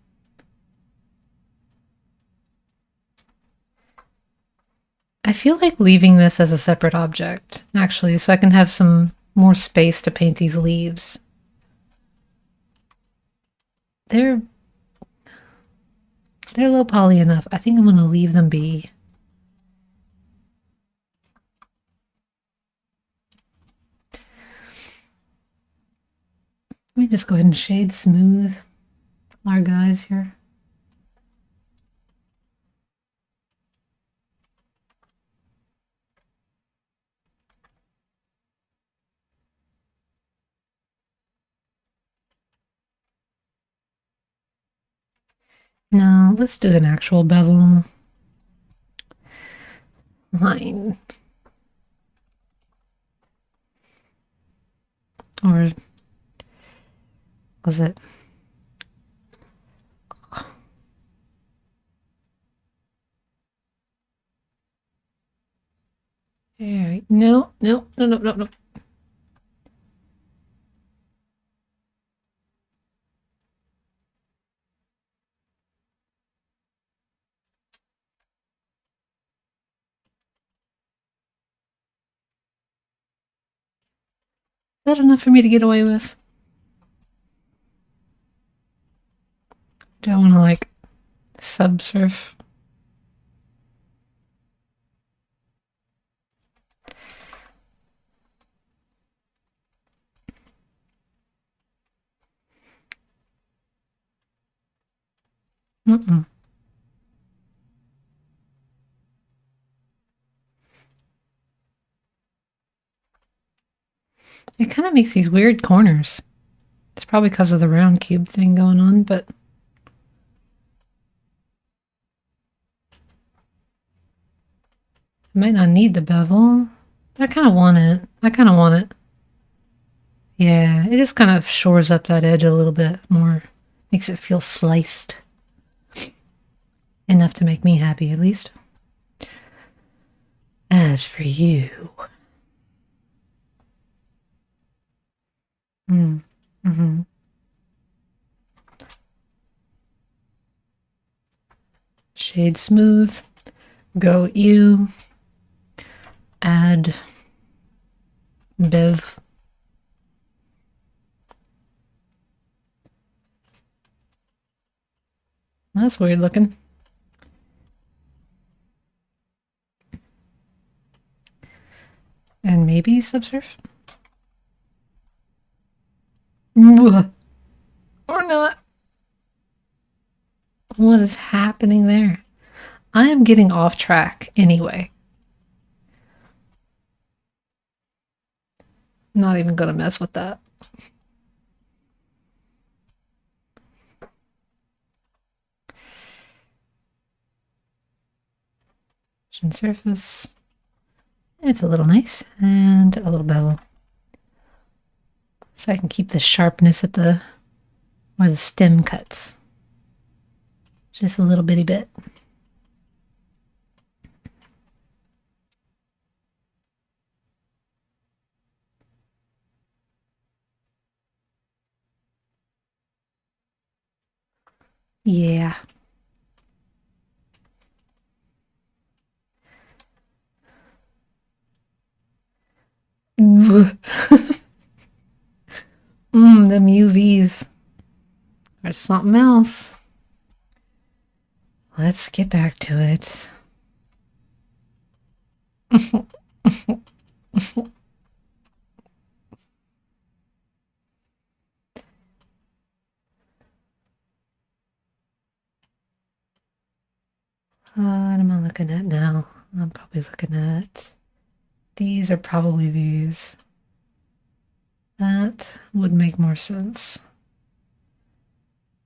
I feel like leaving this as a separate object, actually, so I can have some more space to paint these leaves. They're low poly enough. I think I'm going to leave them be. Let me just go ahead and shade smooth our guys here. No, let's do an actual bevel line. Or was it? No, no, no, no, no, no. Is that enough for me to get away with? Do I want to like subsurf? Mm-mm. It kind of makes these weird corners. It's probably because of the round cube thing going on, but I might not need the bevel. But I kind of want it. I kind of want it. Yeah, it just kind of shores up that edge a little bit more. Makes it feel sliced. Enough to make me happy, at least. As for you. Mm-hmm. Shade smooth. Go you. Add bev. That's weird looking. And maybe subsurf? Or not. What is happening there? I am getting off track anyway. I'm not even gonna mess with that. Surface. It's a little nice and a little bevel. So I can keep the sharpness at the where the stem cuts. Just a little bitty bit. Yeah. Them UVs are something else. Let's get back to it. What am I looking at now? I'm probably looking at these are probably these. That would make more sense.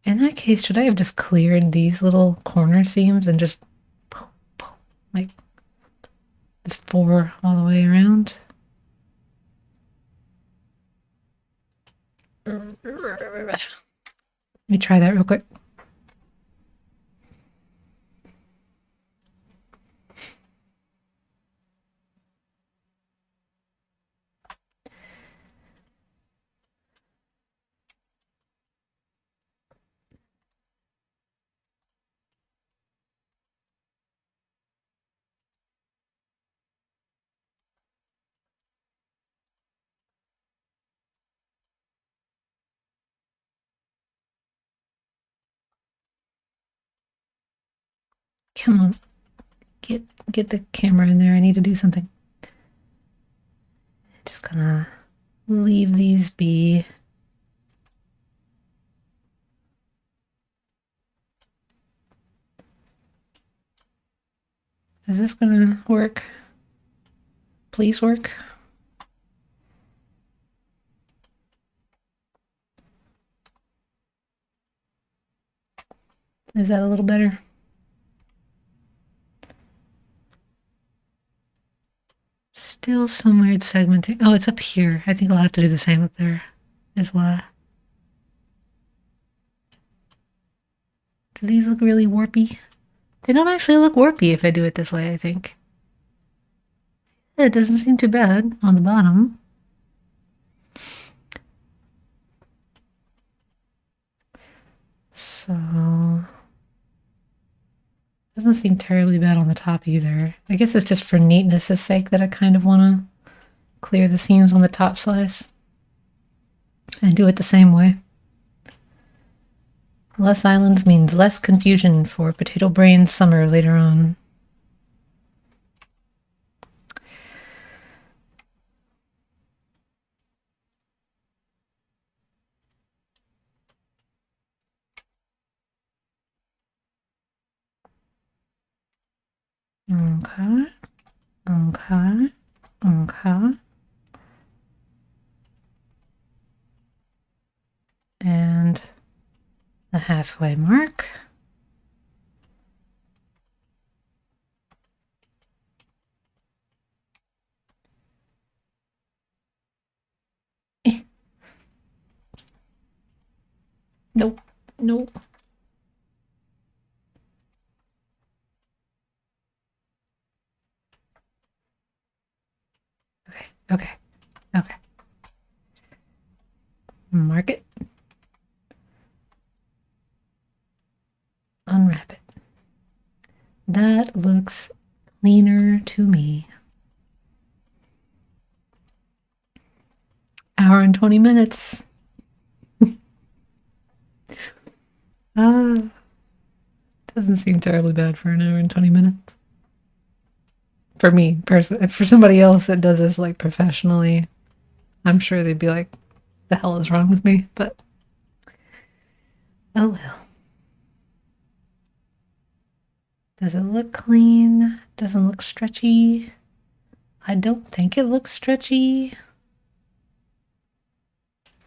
In that case, should I have just cleared these little corner seams and just like this 4 all the way around? Let me try that real quick. Come on. Get the camera in there. I need to do something. Just gonna leave these be. Is this gonna work? Please work. Is that a little better? Still some weird segmenting. Oh, it's up here. I think I'll have to do the same up there as well. Do these look really warpy? They don't actually look warpy if I do it this way, I think. Yeah, it doesn't seem too bad on the bottom. So, doesn't seem terribly bad on the top either. I guess it's just for neatness' sake that I kind of want to clear the seams on the top slice and do it the same way. Less islands means less confusion for Potato Brain Summer later on. Okay, okay, okay. And the halfway mark. Nope, nope. Okay, okay, okay. Mark it. Unwrap it. That looks cleaner to me. Hour and 20 minutes. Doesn't seem terribly bad for an hour and 20 minutes. For me, personally. For somebody else that does this like professionally, I'm sure they'd be like, the hell is wrong with me? But, oh well. Does it look clean? Doesn't look stretchy? I don't think it looks stretchy.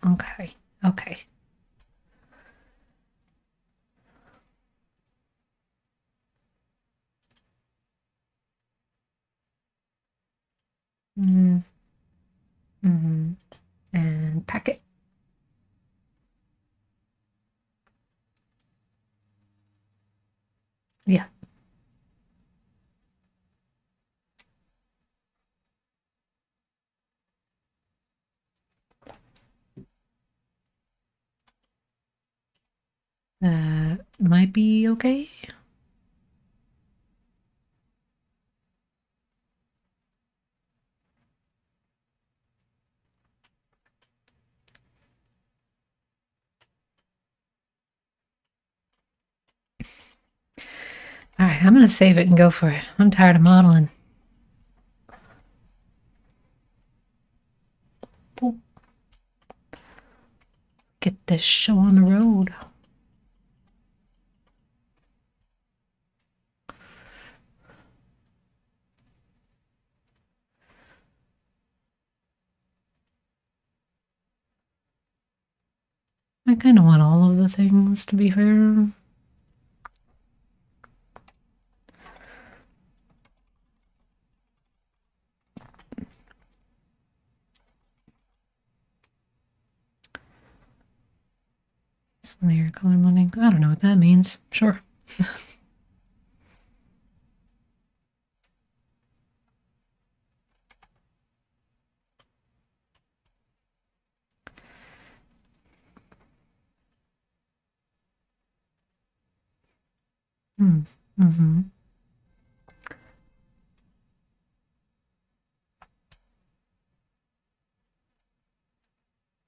Okay, okay. And pack it. Yeah. Might be okay. All right, I'm going to save it and go for it. I'm tired of modeling. Get this show on the road. I kind of want all of the things, to be fair. Linear color blending. I don't know what that means. Sure. Mm-hmm.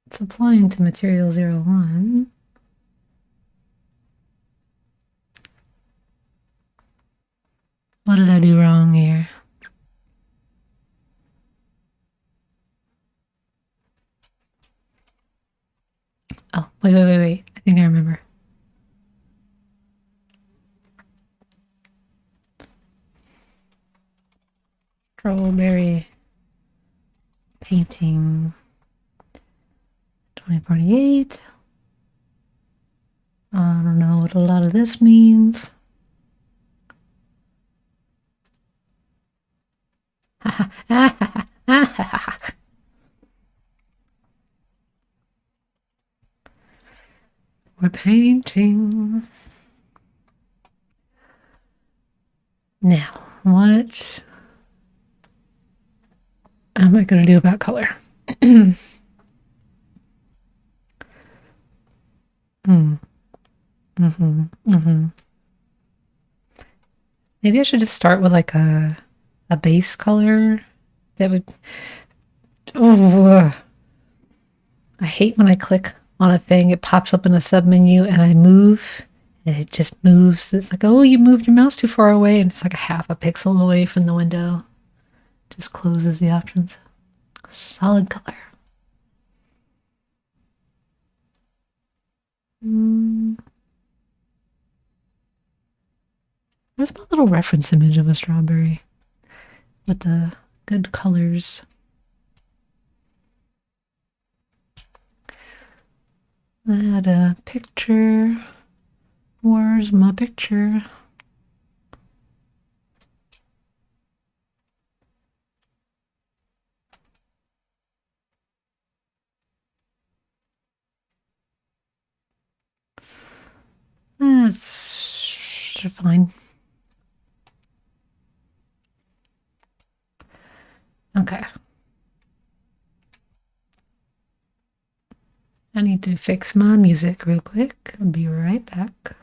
It's applying to material 01. What did I do wrong here? Oh, wait. I think I remember. Strawberry painting 2048. I don't know what a lot of this means. We're painting. Now, what am I going to do about color? Maybe I should just start with like a base color that would. Oh, I hate when I click on a thing, it pops up in a sub menu and I move and it just moves. It's like, oh, you moved your mouse too far away, and it's like a half a pixel away from the window. Just closes the options. Solid color. Where's my little reference image of a strawberry with the good colors? I had a picture. Where's my picture? That's fine. Okay. I need to fix my music real quick. I'll be right back.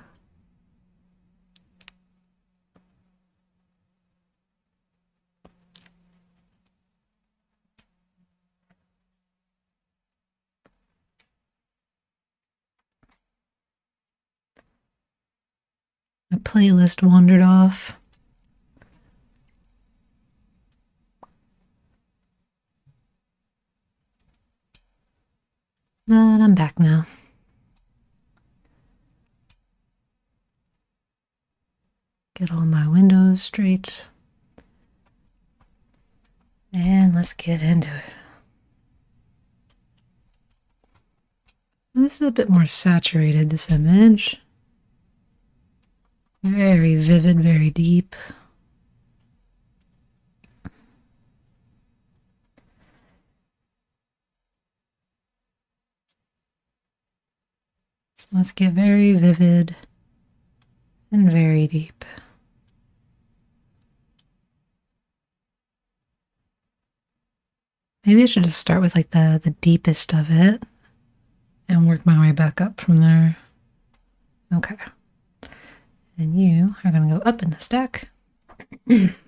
My playlist wandered off. But I'm back now. Get all my windows straight. And let's get into it. This is a bit more saturated, this image. Very vivid, very deep. So let's get very vivid and very deep. Maybe I should just start with like the deepest of it and work my way back up from there. Okay. And you are going to go up in the stack. Grab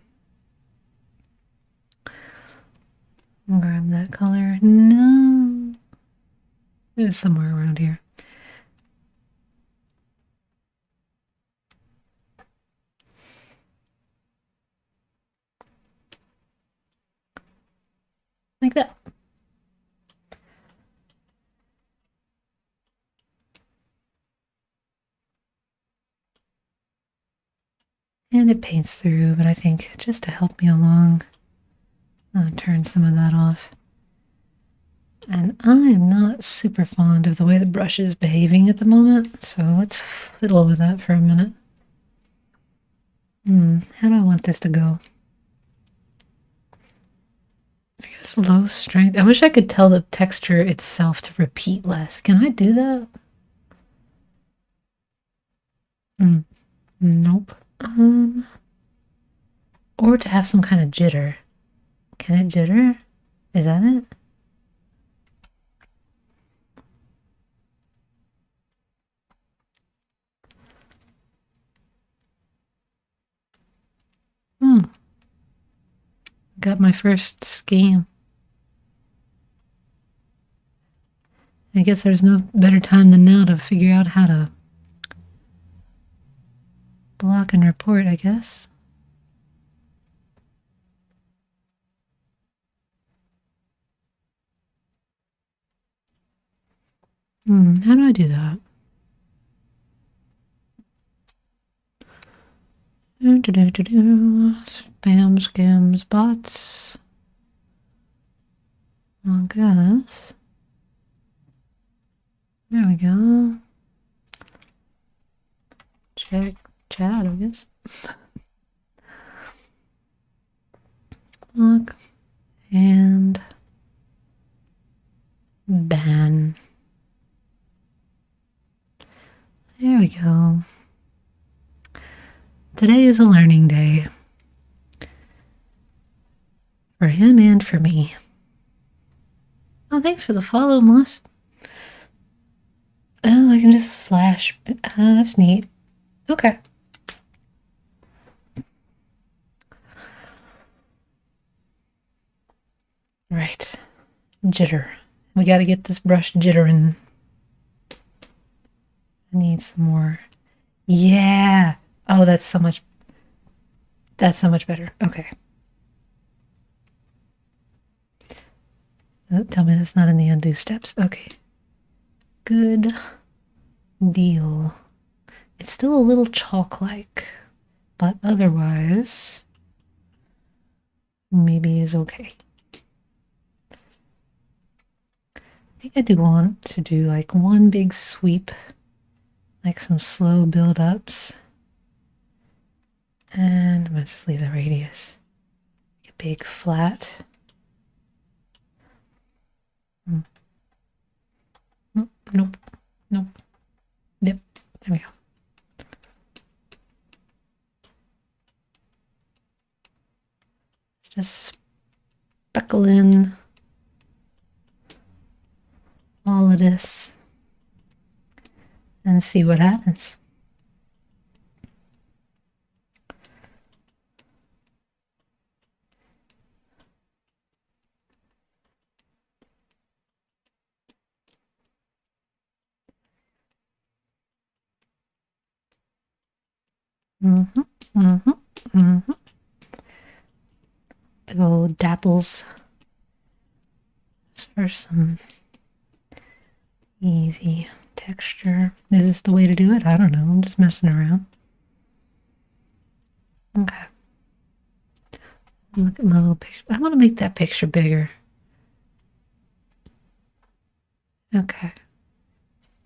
that color. No. It was somewhere around here. Like that. And it paints through, but I think just to help me along, I'll turn some of that off. And I'm not super fond of the way the brush is behaving at the moment, so let's fiddle with that for a minute. How do I want this to go? I guess low strength. I wish I could tell the texture itself to repeat less. Can I do that? Nope. Or to have some kind of jitter. Can it jitter? Is that it? Got my first scheme. I guess there's no better time than now to figure out how to block and report, I guess. How do I do that? Spam, scams, bots. I guess. There we go. Check chat, I guess. Look. And ban. There we go. Today is a learning day. For him and for me. Oh, thanks for the follow, Moss. Oh, I can just slash. That's neat. Okay. Right. Jitter. We gotta get this brush jittering. I need some more. Yeah. Oh, that's so much better. Okay. Oh, tell me that's not in the undo steps. Okay. Good deal. It's still a little chalk-like, but otherwise, maybe is okay. I think I do want to do like one big sweep, like some slow build-ups. And I'm going to just leave the radius. A big flat. Nope. Nope. Yep. There we go. Let's just speckle in all of this and see what happens. Big old dapples. Just for some easy texture. Is this the way to do it? I don't know. I'm just messing around. Okay. Look at my little picture. I want to make that picture bigger. Okay.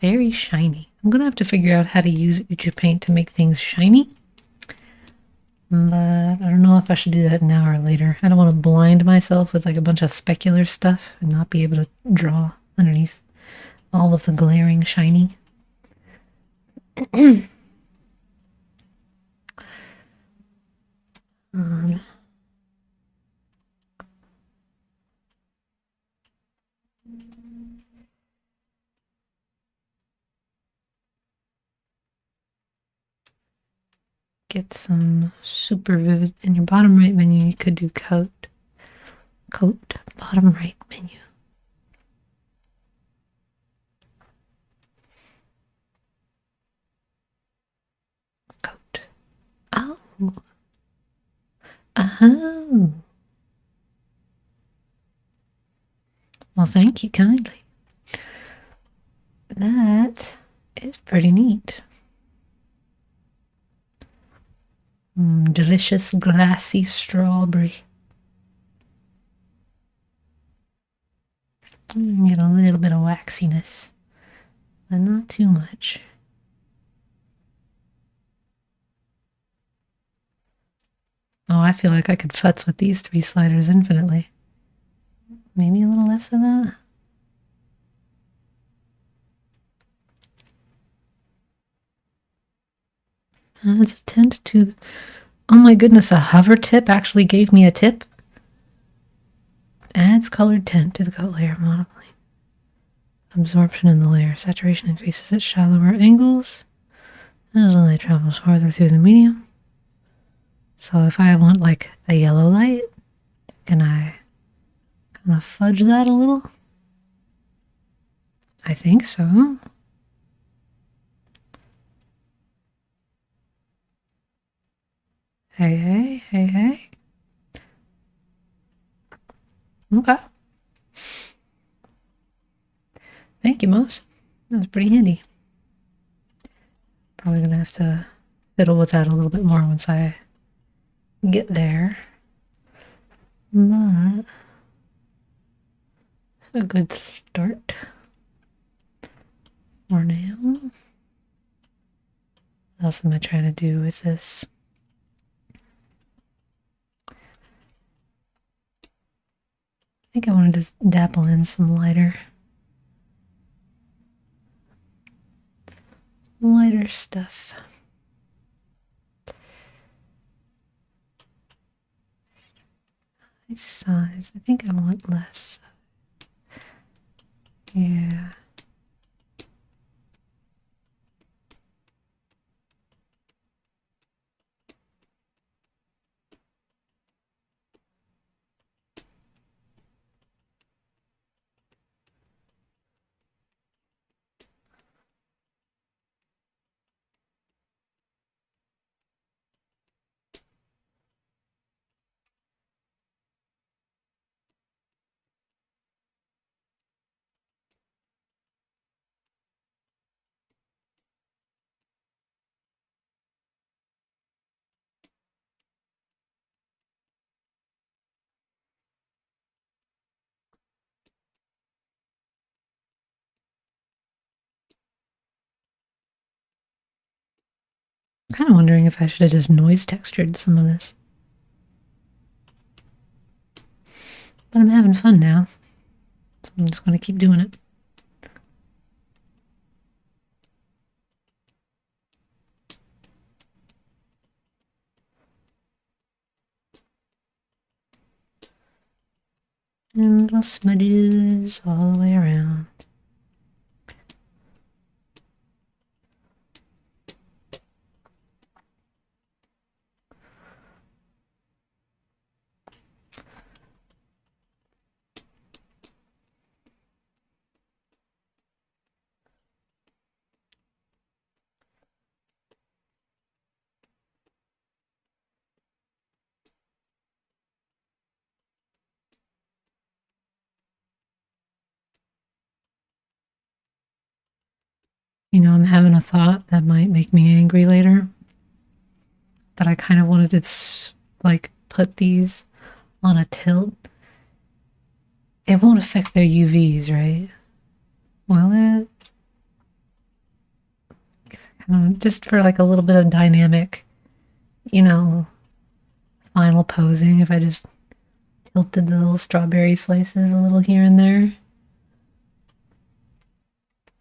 Very shiny. I'm going to have to figure out how to use Ucupaint to make things shiny. But I don't know if I should do that now or later. I don't want to blind myself with like a bunch of specular stuff and not be able to draw underneath all of the glaring shiny. Get some super vivid. In your bottom right menu, you could do coat. Coat, bottom right menu. Coat. Oh. Oh. Well, thank you kindly. That is pretty neat. Delicious glassy strawberry. Get a little bit of waxiness, but not too much. Oh, I feel like I could futz with these 3 sliders infinitely. Maybe a little less of that. That's a tint to... Oh my goodness, a hover tip actually gave me a tip. Adds colored tint to the coat layer modifying. Absorption in the layer. Saturation increases at shallower angles as the light travels farther through the medium. So if I want like a yellow light, can I kind of fudge that a little? I think so. Hey, hey, hey, hey. Okay. Thank you, Moss. That was pretty handy. Probably gonna have to fiddle with that a little bit more once I get there. But a good start for now. What else am I trying to do with this? I think I wanted to dabble in some lighter lighter stuff. Nice size. I think I want less. Yeah. I'm kind of wondering if I should have just noise textured some of this. But I'm having fun now, so I'm just going to keep doing it. And little smudges all the way around. You know, I'm having a thought that might make me angry later. But I kind of wanted to, like, put these on a tilt. It won't affect their UVs, right? Will it? Just for like a little bit of dynamic, you know, final posing. If I just tilted the little strawberry slices a little here and there.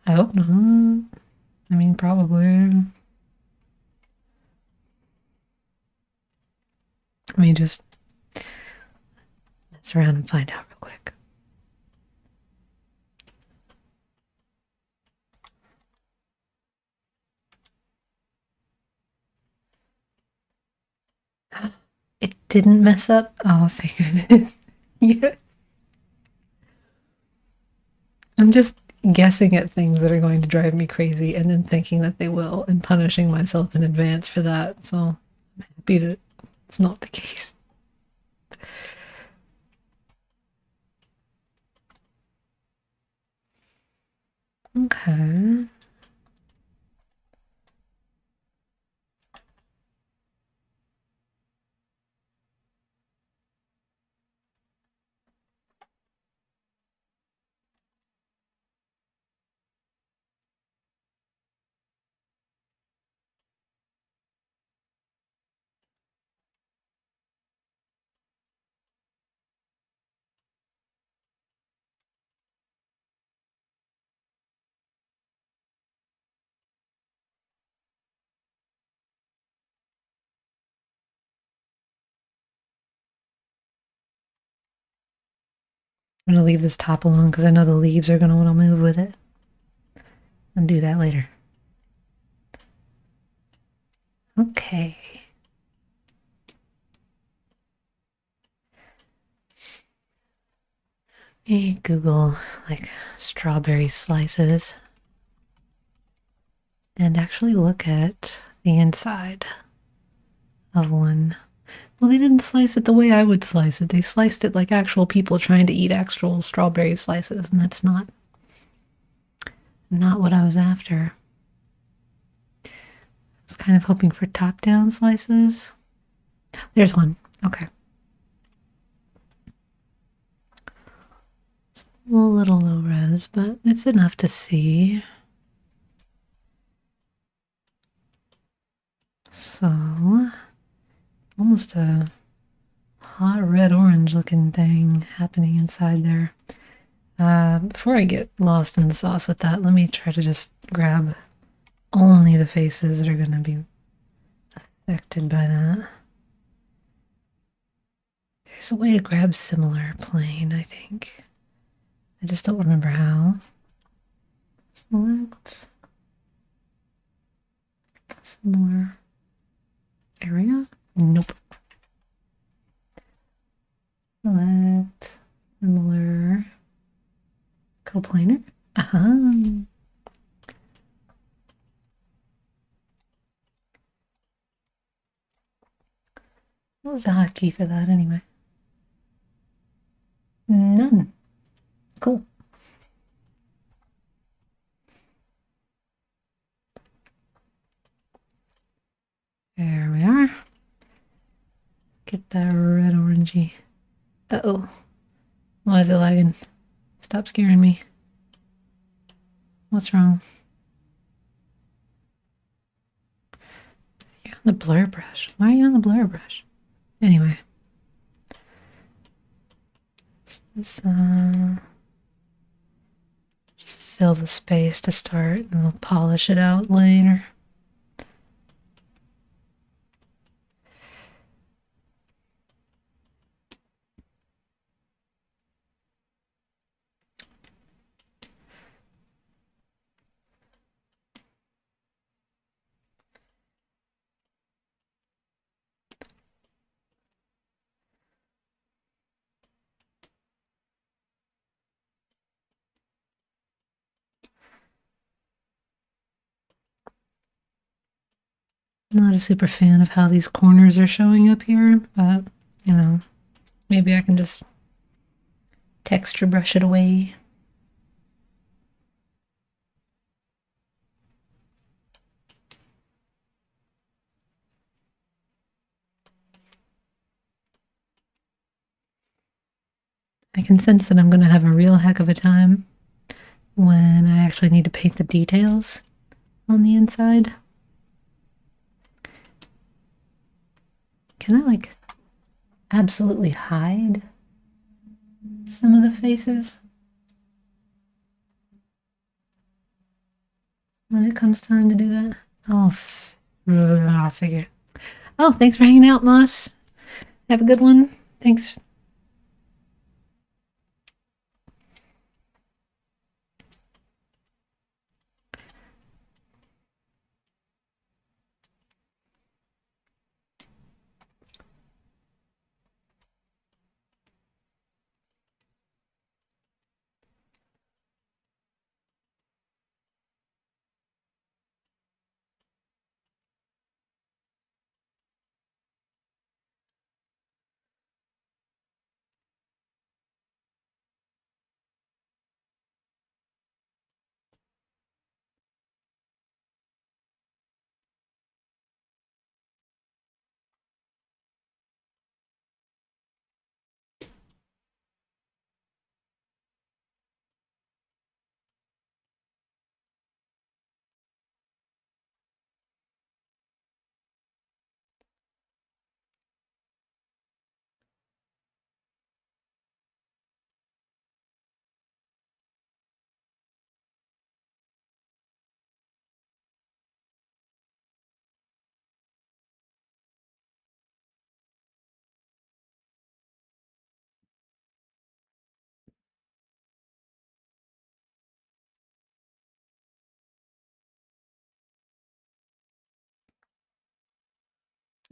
I hope not. I mean, probably. Let me just mess around and find out real quick. It didn't mess up? Oh, thank goodness. Yeah. I'm just guessing at things that are going to drive me crazy and then thinking that they will and punishing myself in advance for that. So I'm happy that it's not the case. Okay. I'm going to leave this top alone because I know the leaves are going to want to move with it. And do that later. Okay. Hey, Google like strawberry slices and actually look at the inside of one. Well, they didn't slice it the way I would slice it. They sliced it like actual people trying to eat actual strawberry slices, and that's not what I was after. I was kind of hoping for top-down slices. There's one. Okay. It's a little low res, but it's enough to see. So, almost a hot red orange looking thing happening inside there. Before I get lost in the sauce with that, let me try to just grab only the faces that are going to be affected by that. There's a way to grab similar plane, I think. I just don't remember how. Select similar area. Nope. Select similar coplanar. Uh-huh. What was the hotkey for that anyway? None. Cool. There we are. Get that red orangey. Uh-oh. Why is it lagging? Stop scaring me. What's wrong? You're on the blur brush. Why are you on the blur brush? Anyway. Let's just fill the space to start and we'll polish it out later. I'm not a super fan of how these corners are showing up here, but, you know, maybe I can just texture brush it away. I can sense that I'm going to have a real heck of a time when I actually need to paint the details on the inside. Can I, like, absolutely hide some of the faces when it comes time to do that? I'll figure. Oh, thanks for hanging out, Moss. Have a good one. Thanks.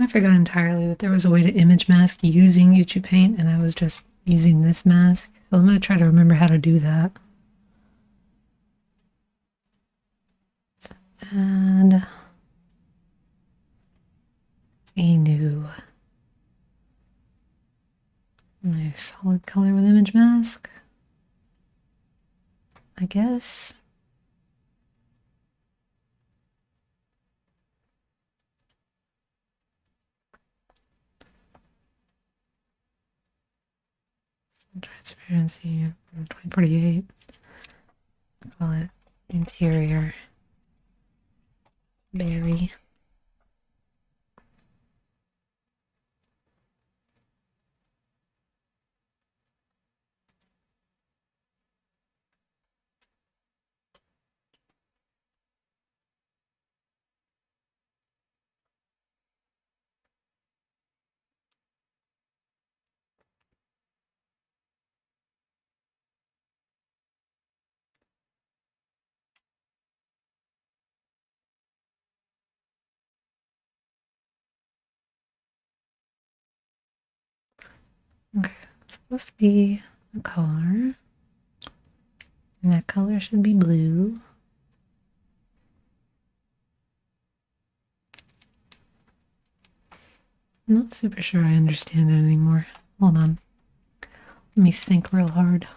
I forgot entirely that there was a way to image mask using Ucupaint, and I was just using this mask. So I'm going to try to remember how to do that. And a new nice solid color with image mask, I guess. Transparency 2048. Call it interior berry. Okay, it's supposed to be a color. And that color should be blue. I'm not super sure I understand it anymore. Hold on. Let me think real hard.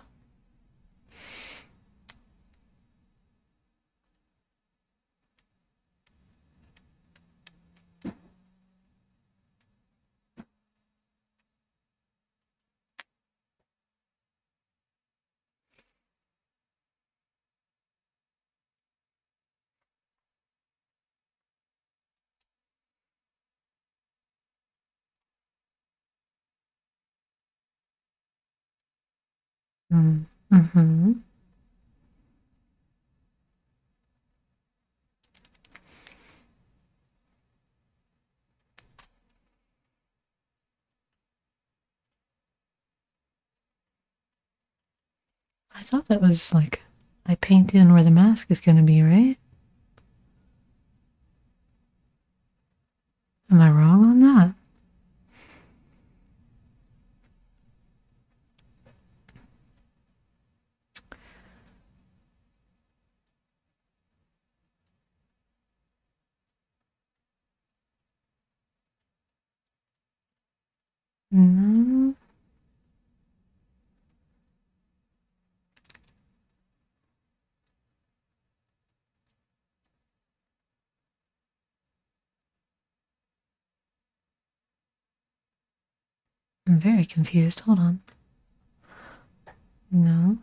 Mm-hmm. I thought that was like I paint in where the mask is going to be, right? Am I wrong on that? No. I'm very confused. Hold on. No.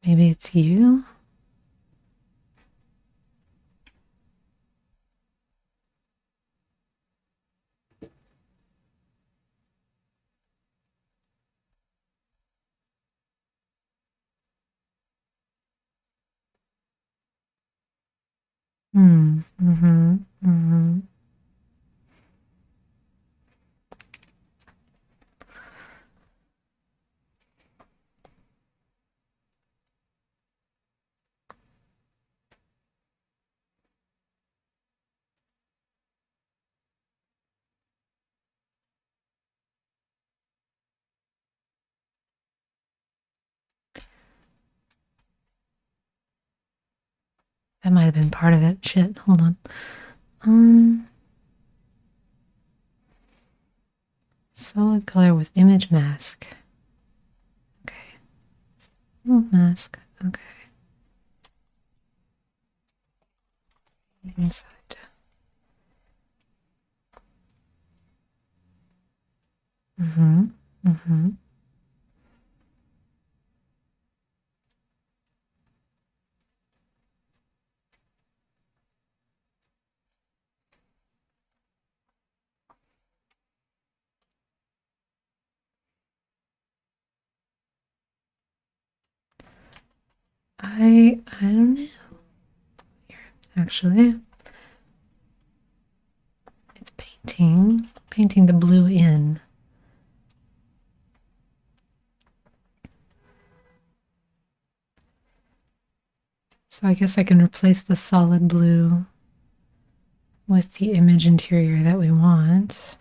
Maybe it's you? Mm-hmm. That might have been part of it. Shit, hold on. Solid color with image mask. Okay. Oh, mask. Okay. Inside. Mm-hmm. Mm-hmm. I don't know. Here, actually, it's painting the blue in. So I guess I can replace the solid blue with the image interior that we want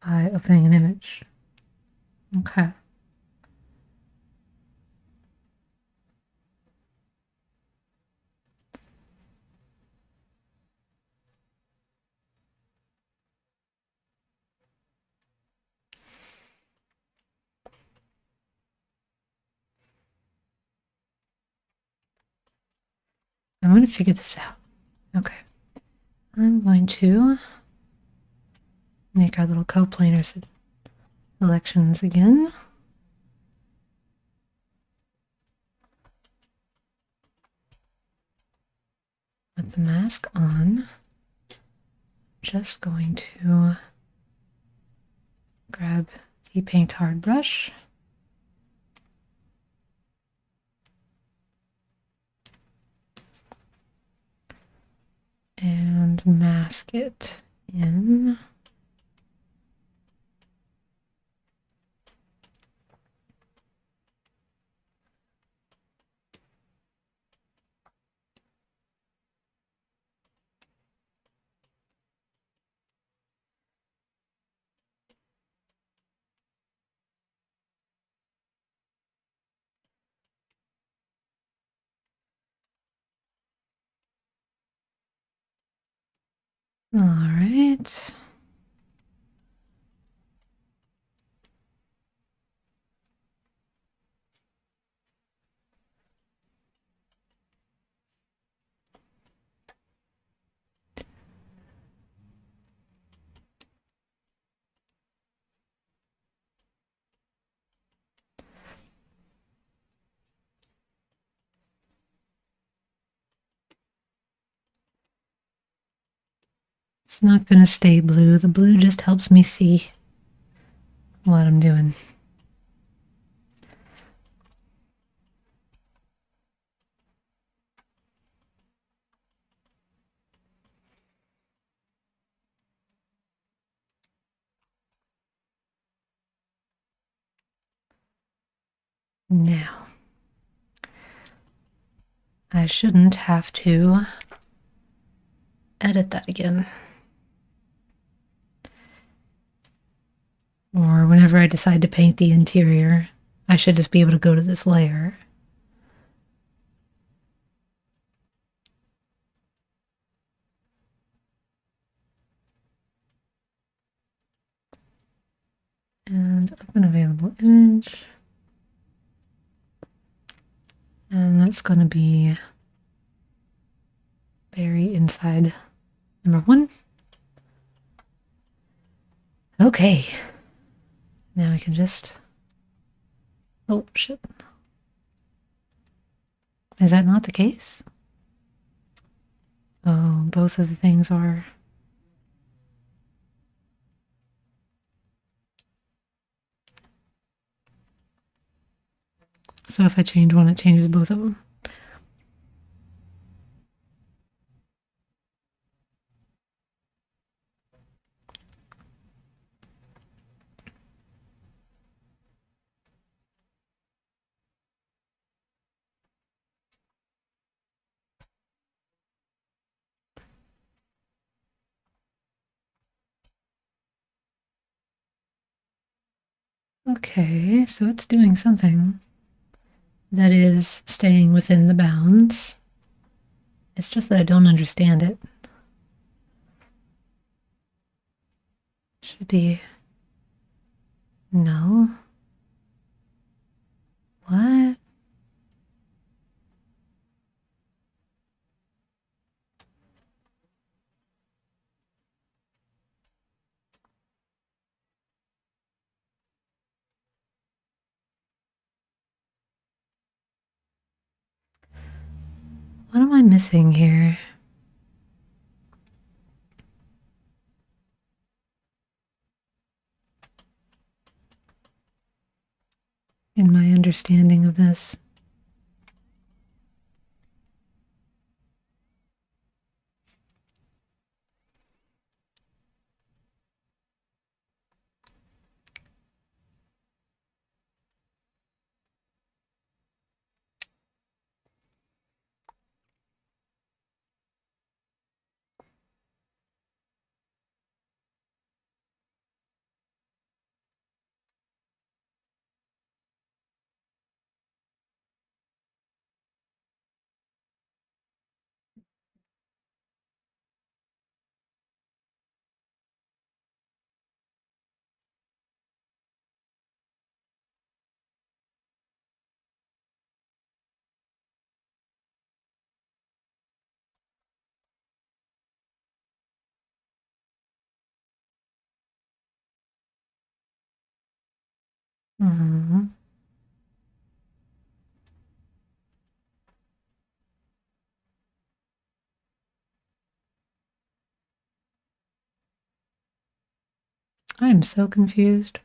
by opening an image. Okay. I'm going to figure this out. Okay. I'm going to make our little coplanar selections again. With the mask on, just going to grab the paint hard brush and mask it in. All right. It's not going to stay blue. The blue just helps me see what I'm doing. Now, I shouldn't have to edit that again. Or whenever I decide to paint the interior, I should just be able to go to this layer. And open available image. And that's going to be berry inside number 1. Okay. Now we can just... Oh, shit. Is that not the case? Oh, both of the things are... So if I change one, it changes both of them. Okay, so it's doing something that is staying within the bounds. It's just that I don't understand it. Should be... No. What? What am I missing here? In my understanding of this. Mm-hmm. I am so confused.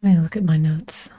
Let me look at my notes.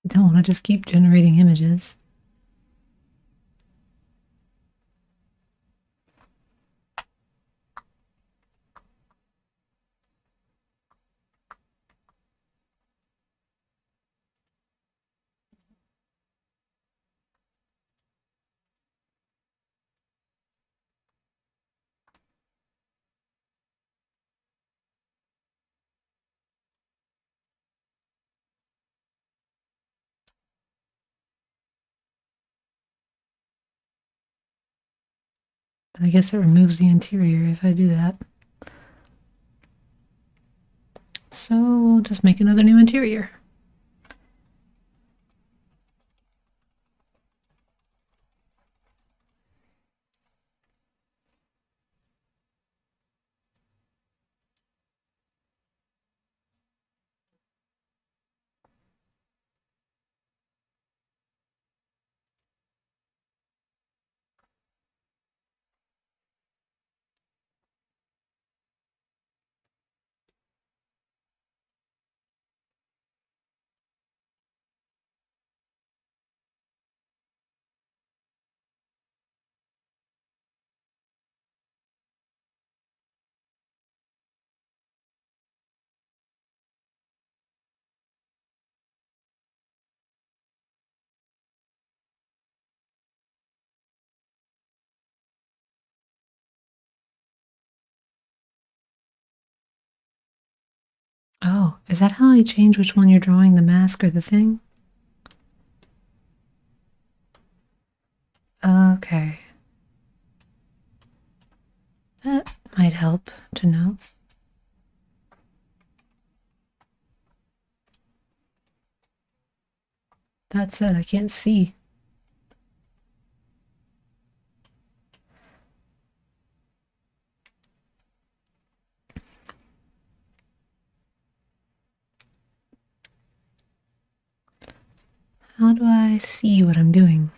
I don't want to just keep generating images. I guess it removes the interior if I do that. So we'll just make another new interior. Oh, is that how I change which one you're drawing, the mask or the thing? Okay. That might help to know. That said, I can't see. How do I see what I'm doing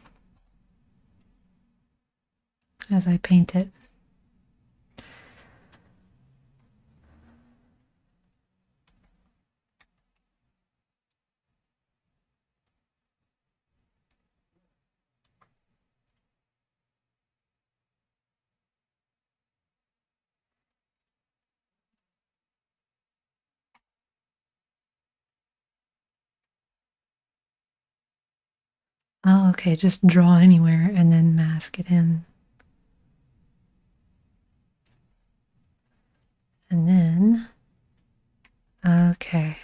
as I paint it? Oh, okay, just draw anywhere and then mask it in. And then, okay.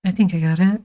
I think I got it.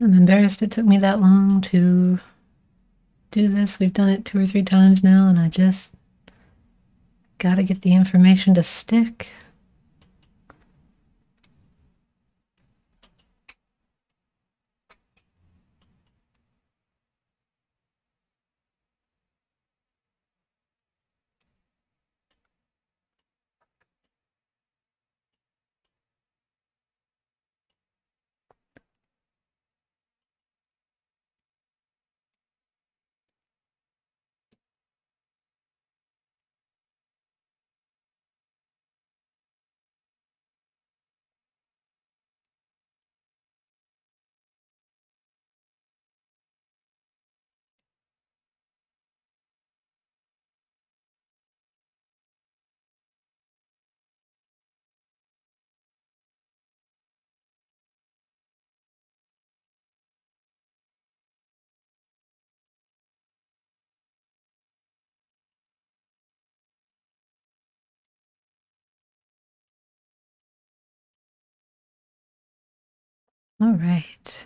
I'm embarrassed it took me that long to do this. We've done it 2 or 3 times now, and I just gotta get the information to stick. All right.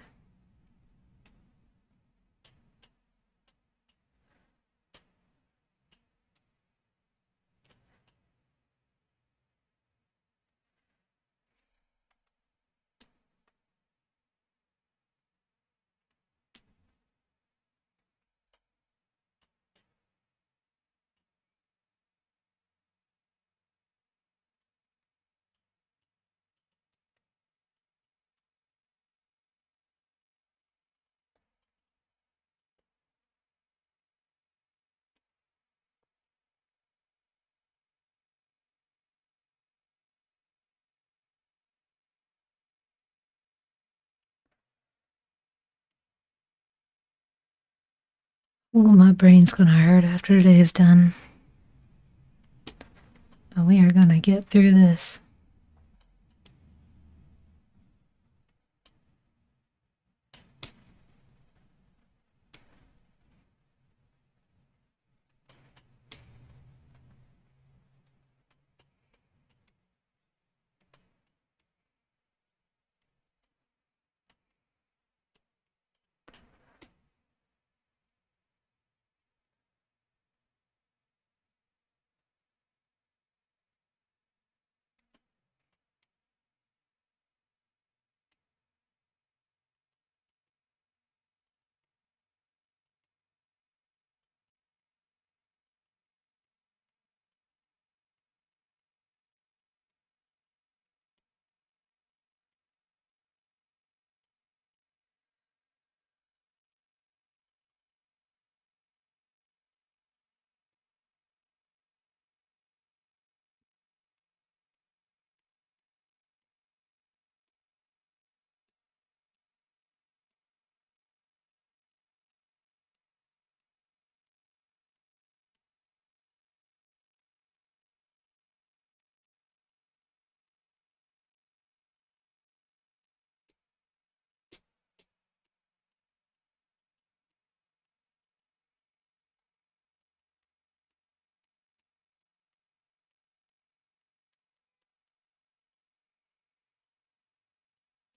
Oh, my brain's gonna hurt after today's done. But we are gonna get through this.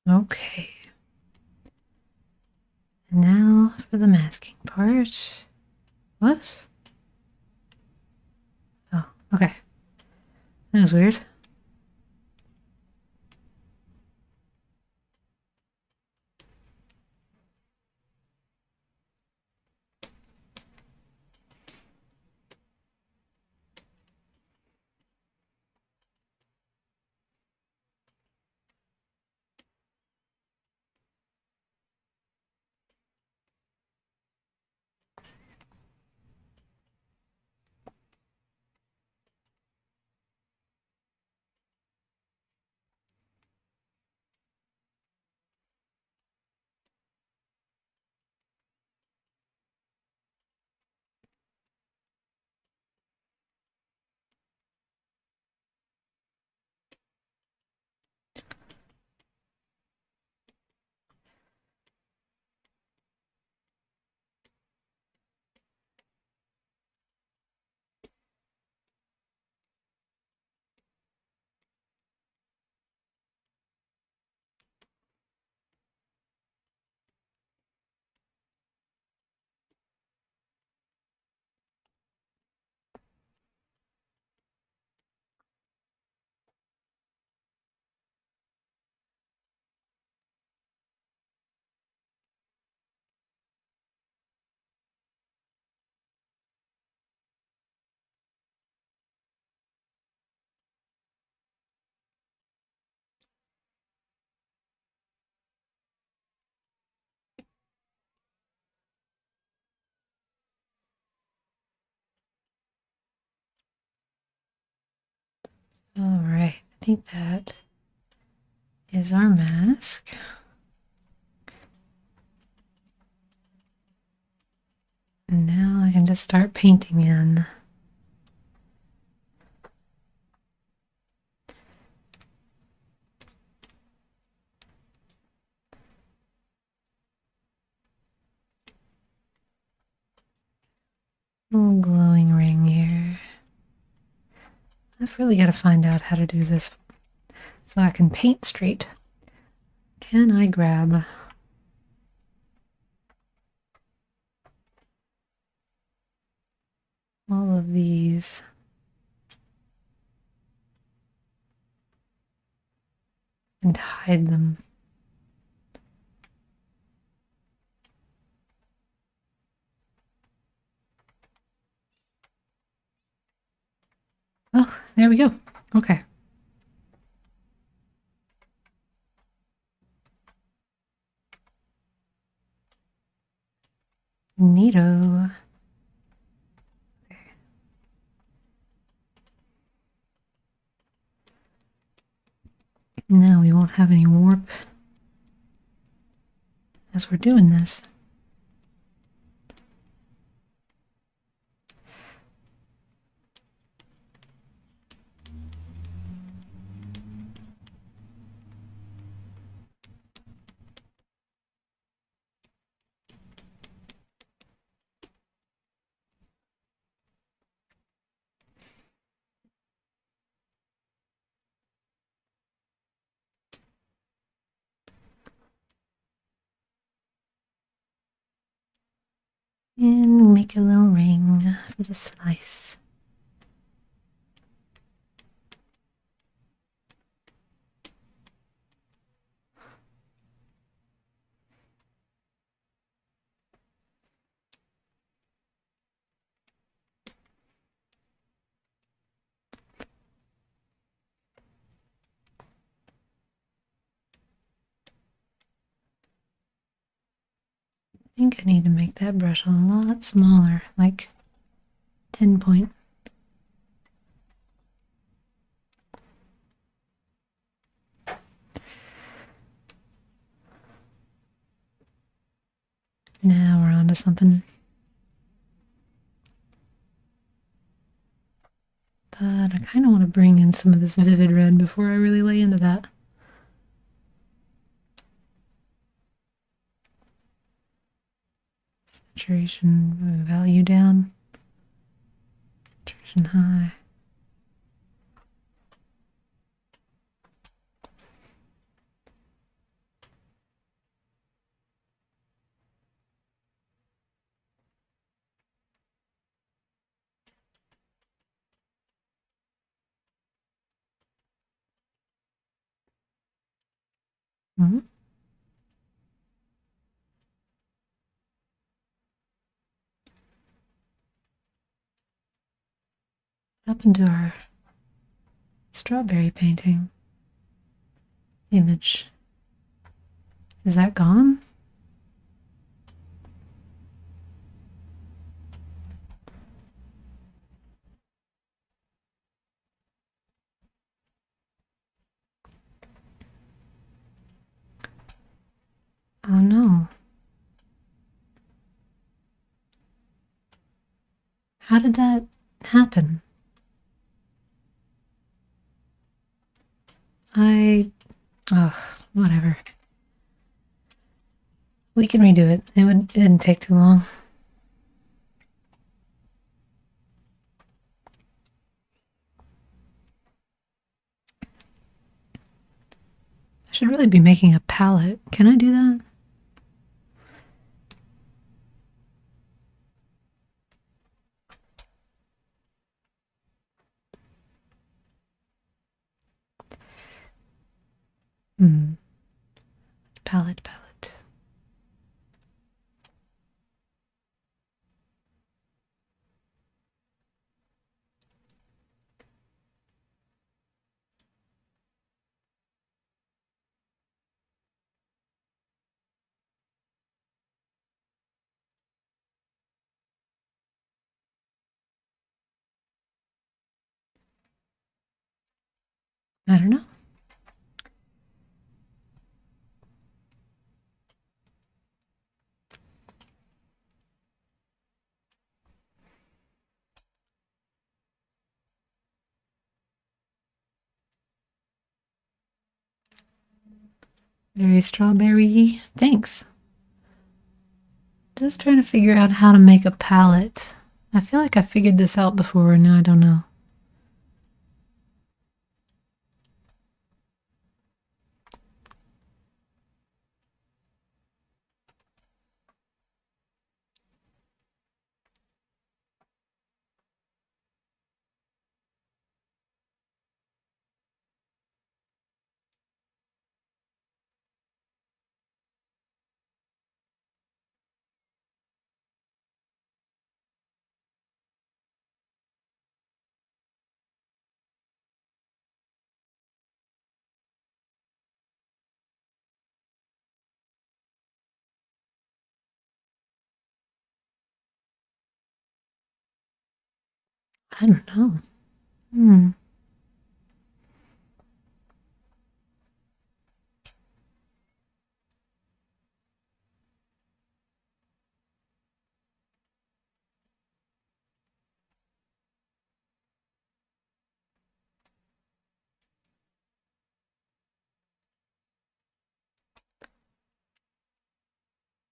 Okay. And now for the masking part. What? Oh, okay. That was weird. All right. I think that is our mask. And now I can just start painting in. Little glowing ring here. I've really got to find out how to do this so I can paint straight. Can I grab all of these? And hide them. Oh, there we go. Okay. Neato. Okay. Now we won't have any warp as we're doing this. And make a little ring for the slice. I think I need to make that brush a lot smaller, like 10 point. Now we're on to something. But I kind of want to bring in some of this vivid red before I really lay into that. Saturation value down. Saturation high. Mm-hmm. Up into our strawberry painting image. Is that gone? Oh no. How did that happen? Whatever. We can redo it. It didn't take too long. I should really be making a palette. Can I do that? Palette. I don't know. Very strawberry. Thanks. Just trying to figure out how to make a palette. I feel like I figured this out before, and now I don't know. I don't know. Hmm.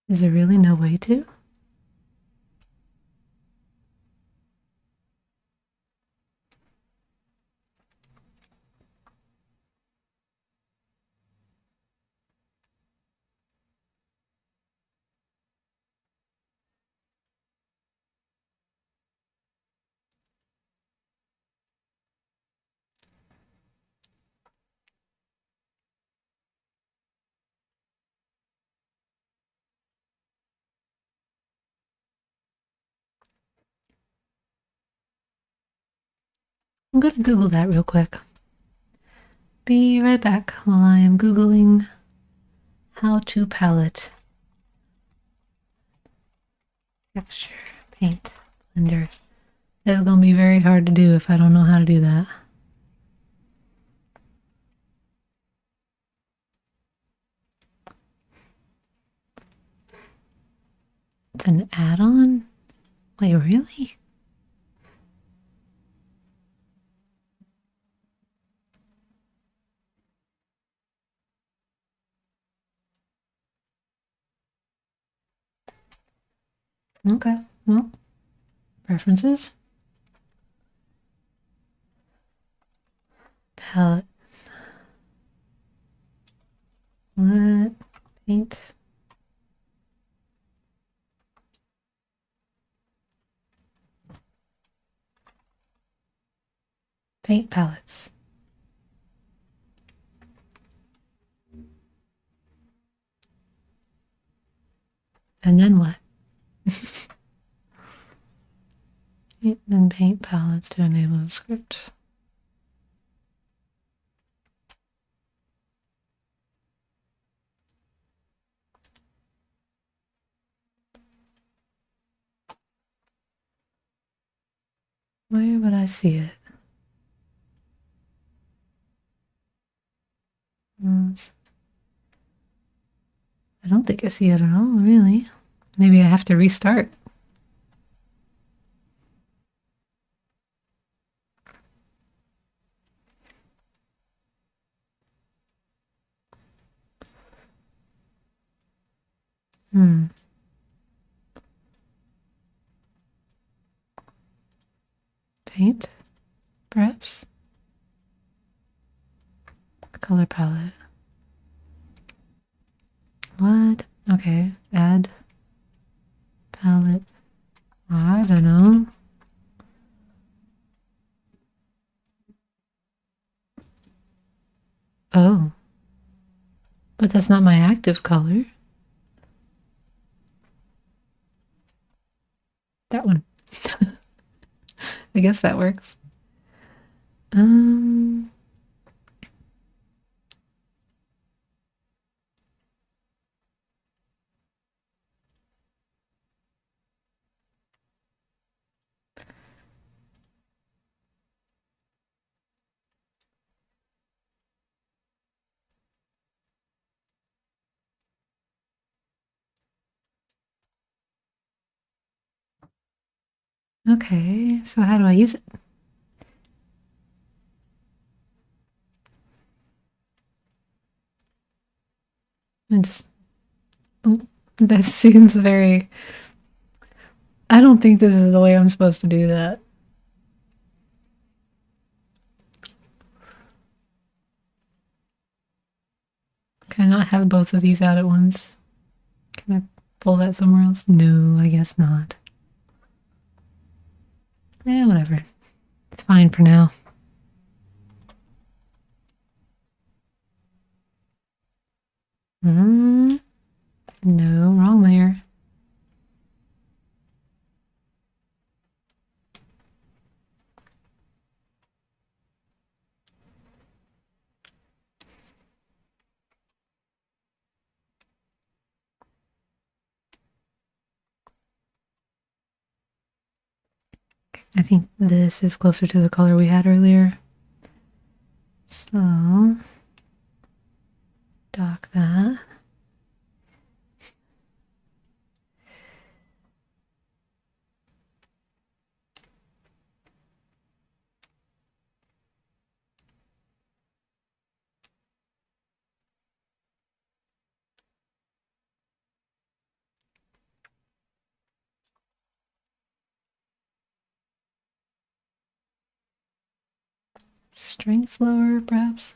Is there really no way to? I'm going to Google that real quick. Be right back while I am Googling how to palette. Texture, paint, blender. It's going to be very hard to do if I don't know how to do that. It's an add-on? Wait, really? Okay, well, preferences. Palette. What? Paint. Paint palettes. And then what? Then paint palettes to enable the script. Where would I see it? I don't think I see it at all, really. Maybe I have to restart. Paint, perhaps? Color palette. What? Okay, add palette. I don't know. Oh, but that's not my active color. That one. I guess that works. Okay, so how do I use it? I just, that seems very, I don't think this is the way I'm supposed to do that. Can I not have both of these out at once? Can I pull that somewhere else? No, I guess not. Whatever. It's fine for now. No, wrong layer. I think this is closer to the color we had earlier. So, dock that. String flower, perhaps?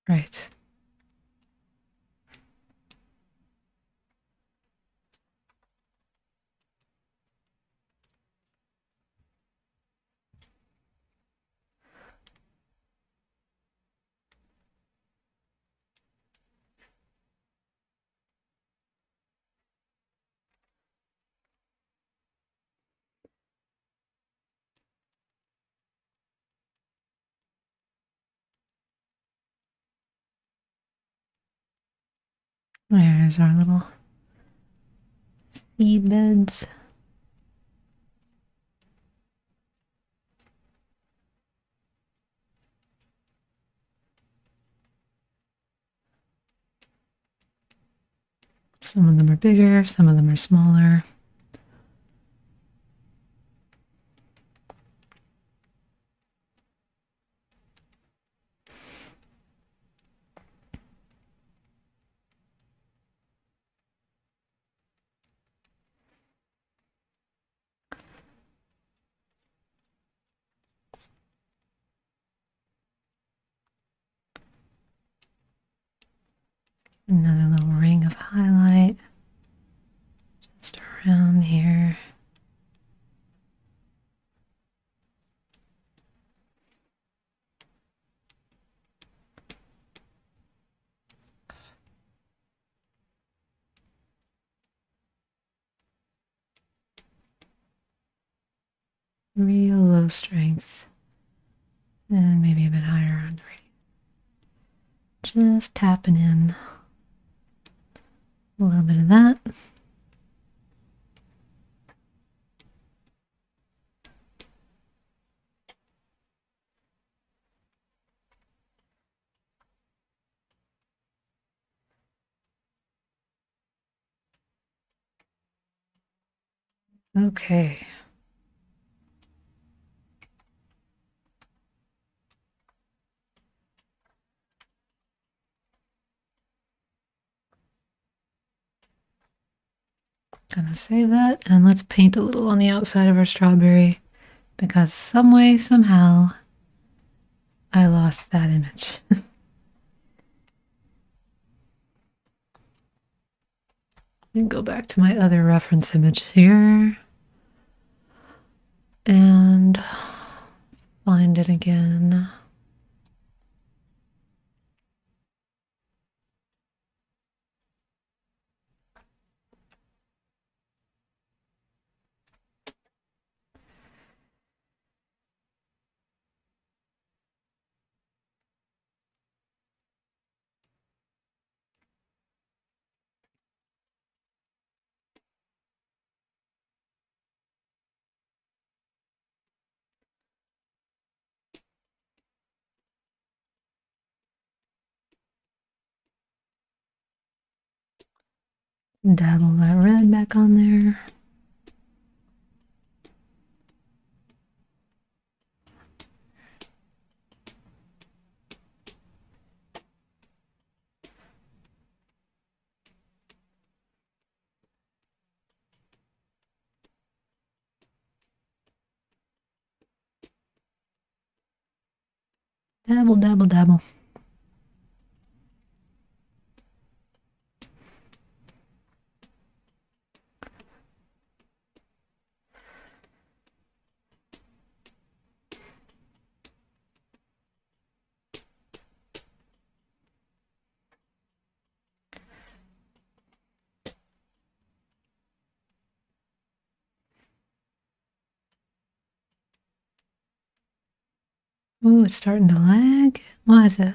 Right. There's our little seed beds. Some of them are bigger, some of them are smaller. Another little ring of highlight just around here. Real low strength. And maybe a bit higher on the radius. Just tapping in a little bit of that. Okay. Gonna save that and let's paint a little on the outside of our strawberry because some way, somehow, I lost that image. And go back to my other reference image here and find it again. Dabble that red back on there. Dabble, dabble, dabble. Ooh, it's starting to lag. Why is it?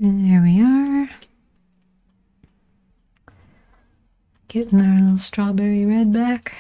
And there we are. Getting our little strawberry red back.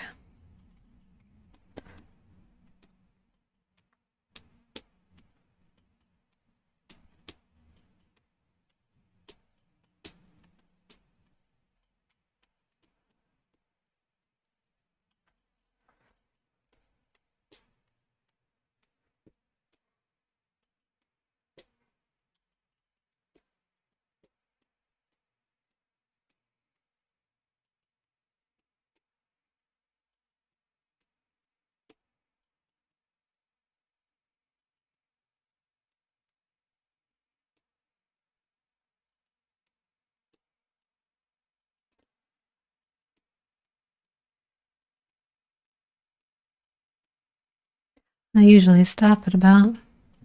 I usually stop at about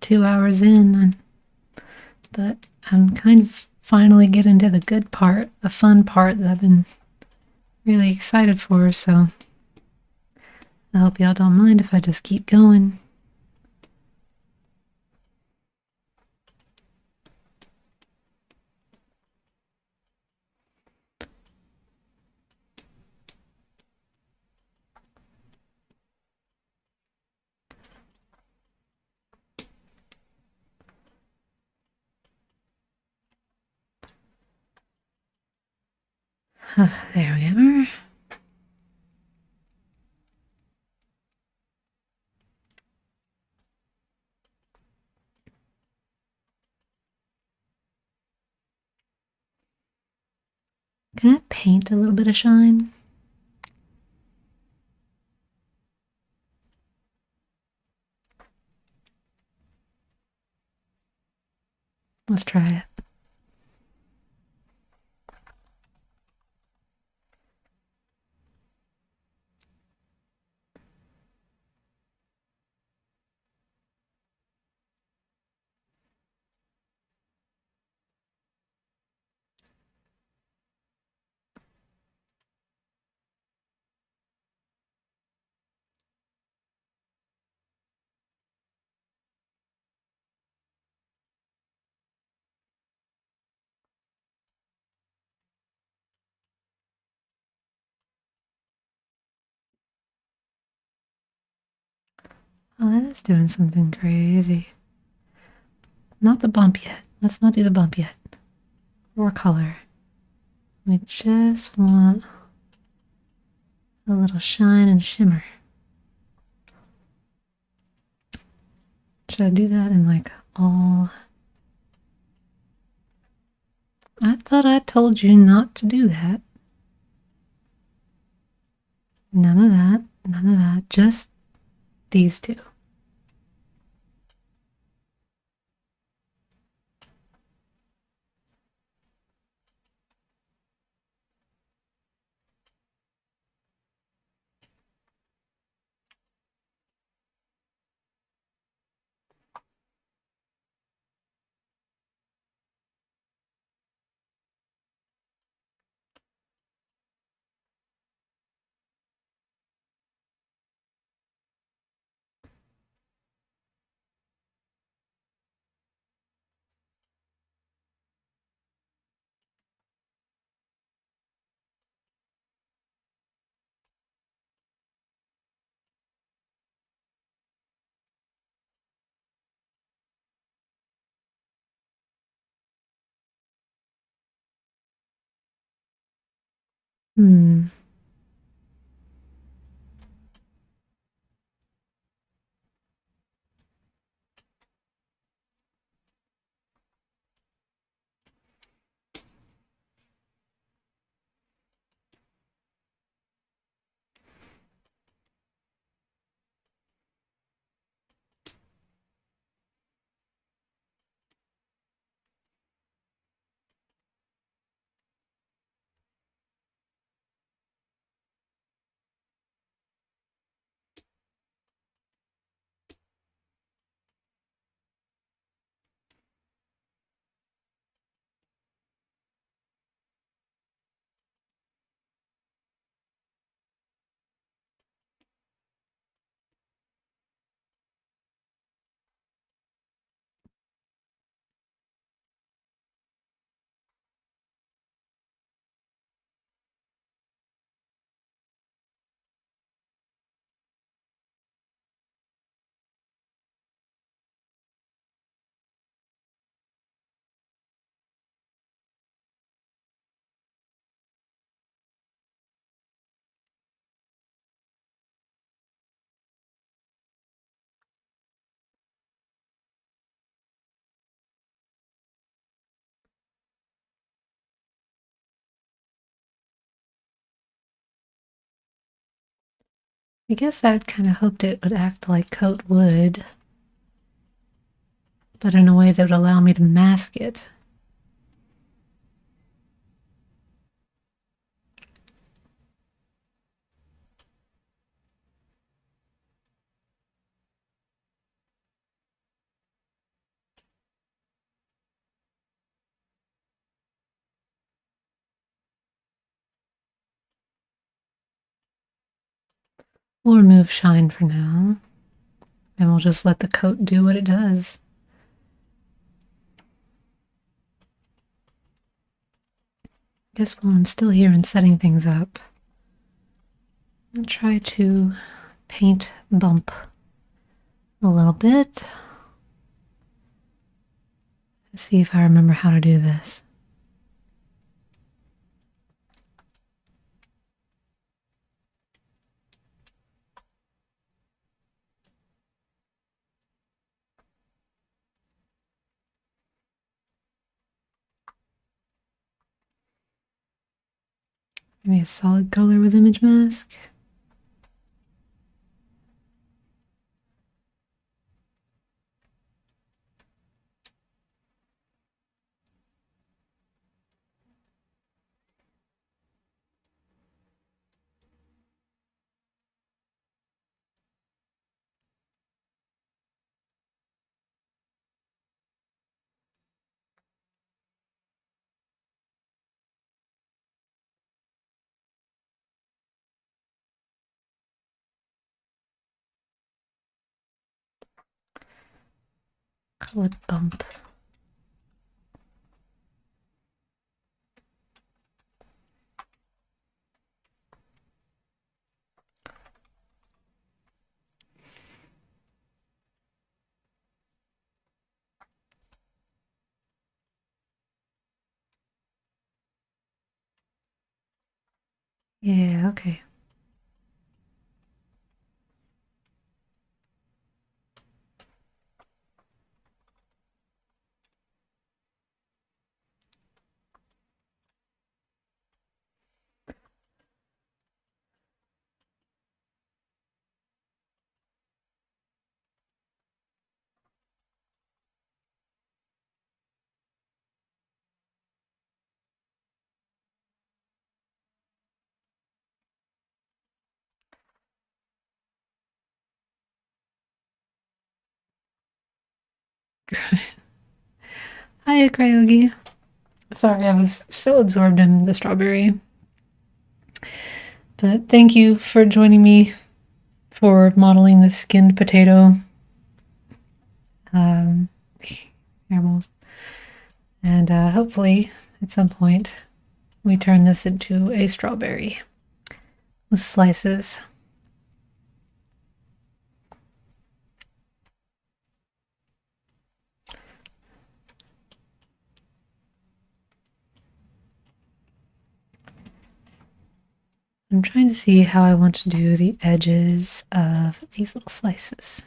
2 hours in, but I'm kind of finally getting to the good part, the fun part that I've been really excited for, so I hope y'all don't mind if I just keep going. There we are. Can I paint a little bit of shine? Let's try it. Oh, that is doing something crazy. Not the bump yet. Let's not do the bump yet. Or color. We just want a little shine and shimmer. Should I do that in like all? I thought I told you not to do that. None of that. None of that. Just these two. Hmm. I guess I kind of hoped it would act like coat would, but in a way that would allow me to mask it. We'll remove shine for now, and we'll just let the coat do what it does. Guess while I'm still here and setting things up, I'll try to paint bump a little bit. Let's see if I remember how to do this. Maybe a solid color with image mask. Color bump. Yeah, okay. Hiya, Cryogi. Sorry, I was so absorbed in the strawberry. But thank you for joining me for modeling the skinned potato. Caramels. And hopefully, at some point, we turn this into a strawberry with slices. I'm trying to see how I want to do the edges of these little slices.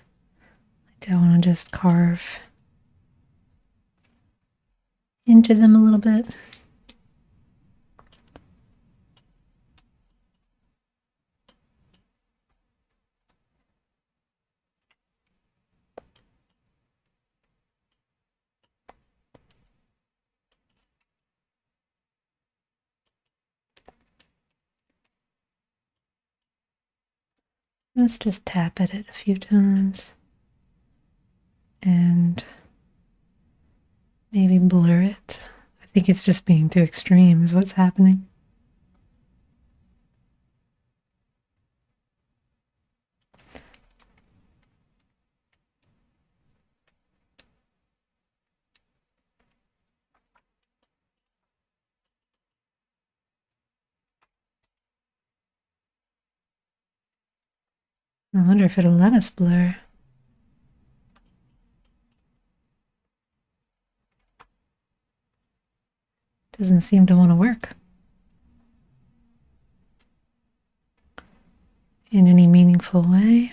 Like I want to just carve into them a little bit. Let's just tap at it a few times and maybe blur it. I think it's just being too extreme is what's happening. I wonder if it'll let us blur. Doesn't seem to want to work in any meaningful way.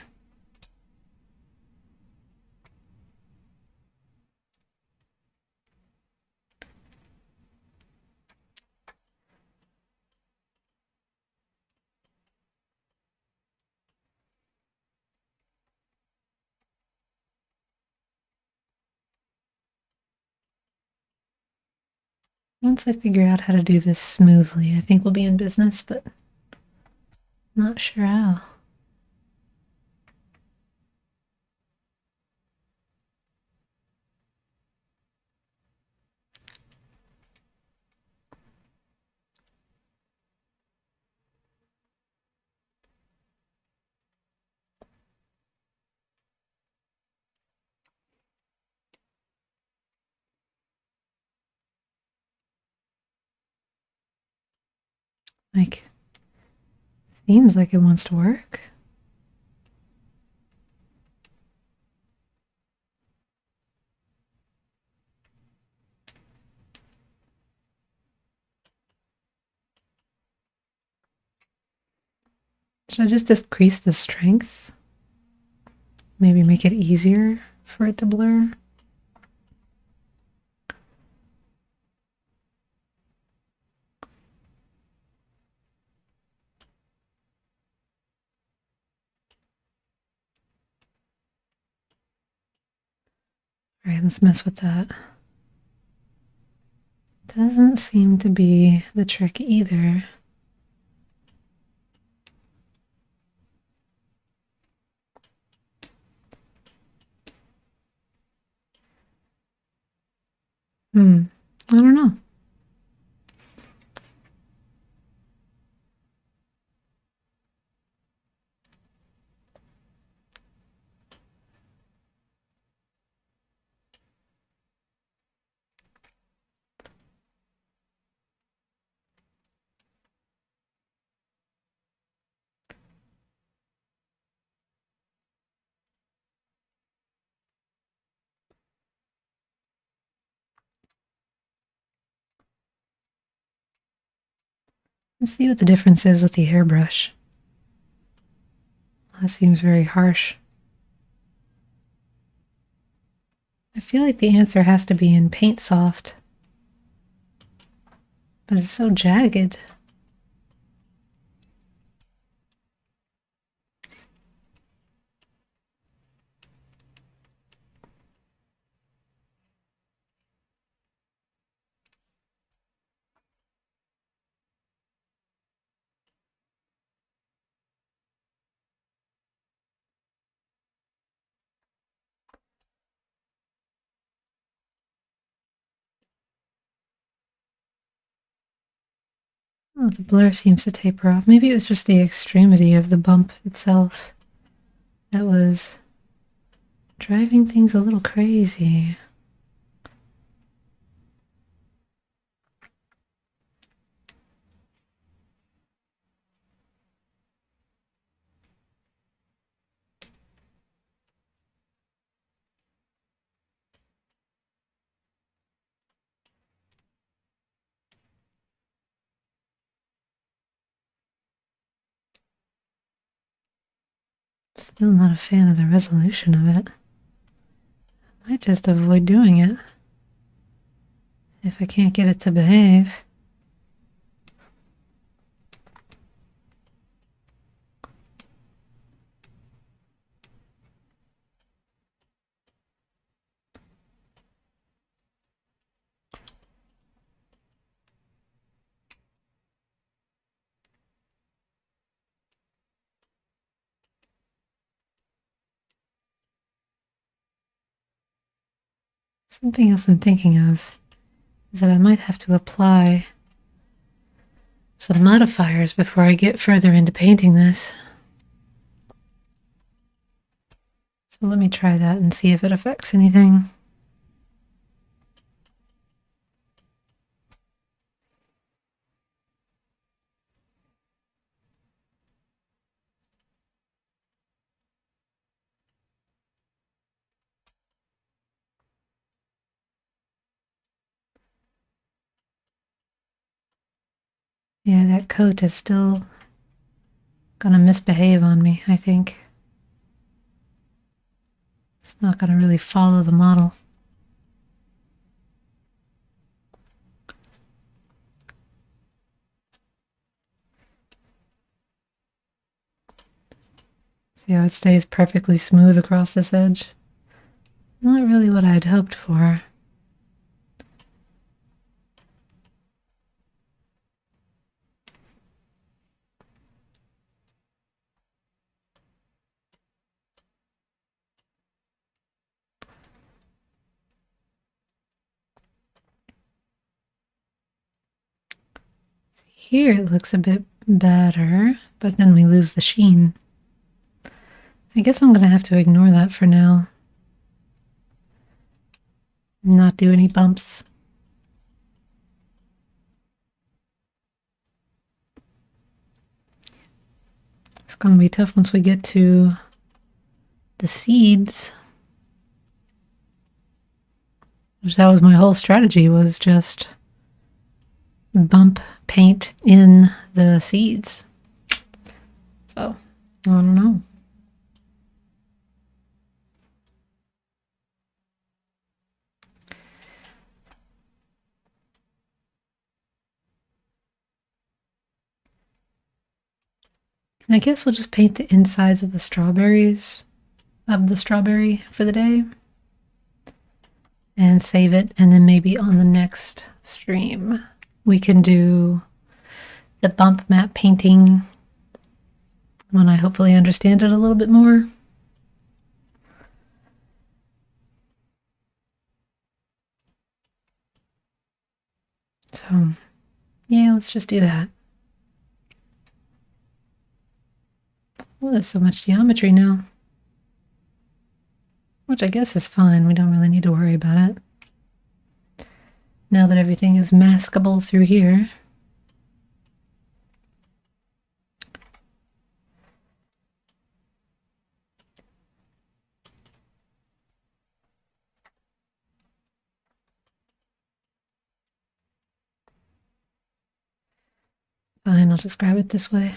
Once I figure out how to do this smoothly, I think we'll be in business, but not sure how. Like, seems like it wants to work. Should I just decrease the strength? Maybe make it easier for it to blur? All right, let's mess with that. Doesn't seem to be the trick either. I don't know. Let's see what the difference is with the hairbrush. That seems very harsh. I feel like the answer has to be in Paint Soft, but it's so jagged. Oh, the blur seems to taper off. Maybe it was just the extremity of the bump itself that was driving things a little crazy. Still not a fan of the resolution of it. Might just avoid doing it if I can't get it to behave. Something else I'm thinking of is that I might have to apply some modifiers before I get further into painting this. So let me try that and see if it affects anything. Yeah, that coat is still gonna misbehave on me, I think. It's not gonna really follow the model. See how it stays perfectly smooth across this edge? Not really what I'd hoped for. Here it looks a bit better, but then we lose the sheen. I guess I'm going to have to ignore that for now. Not do any bumps. It's going to be tough once we get to the seeds. Which that was my whole strategy, was just bump paint in the seeds. So, I don't know. I guess we'll just paint the insides of the strawberries, of the strawberry for the day, and save it, and then maybe on the next stream we can do the bump map painting when I hopefully understand it a little bit more. So, yeah, let's just do that. Well, there's so much geometry now. Which I guess is fine. We don't really need to worry about it. Now that everything is maskable through here. Fine, I'll just grab it this way.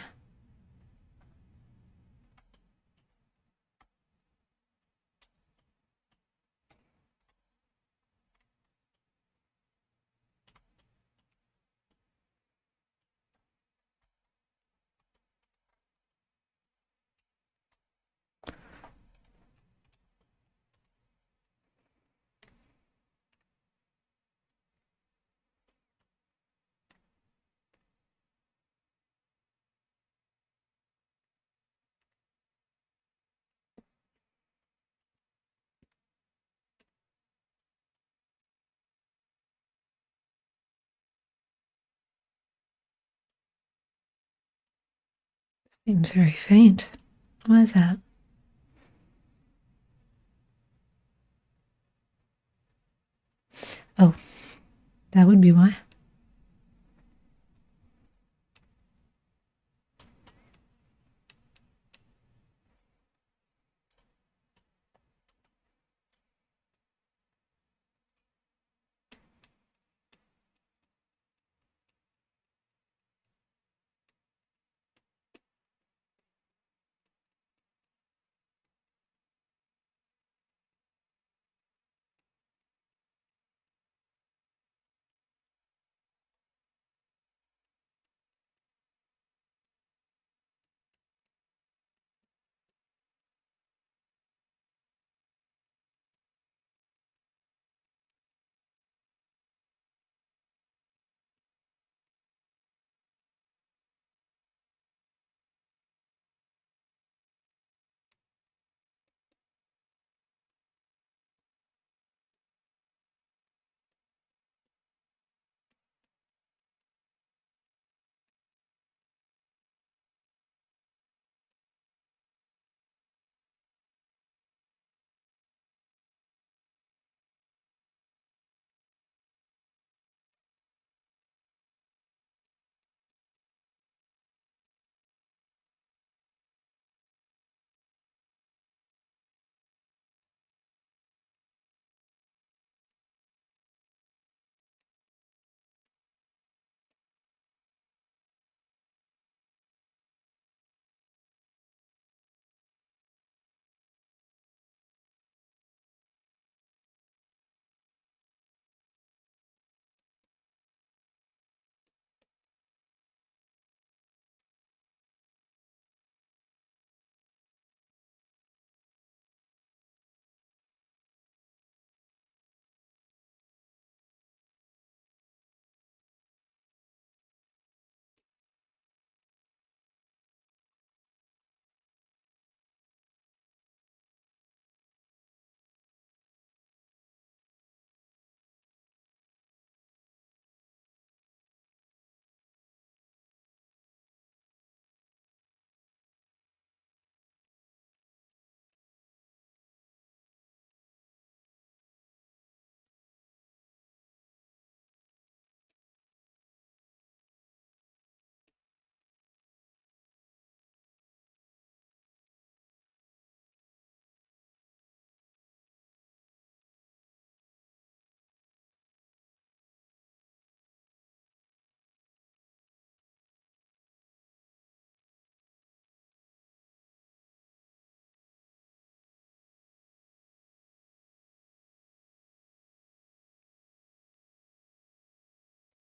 Seems very faint. Why is that? Oh, that would be why.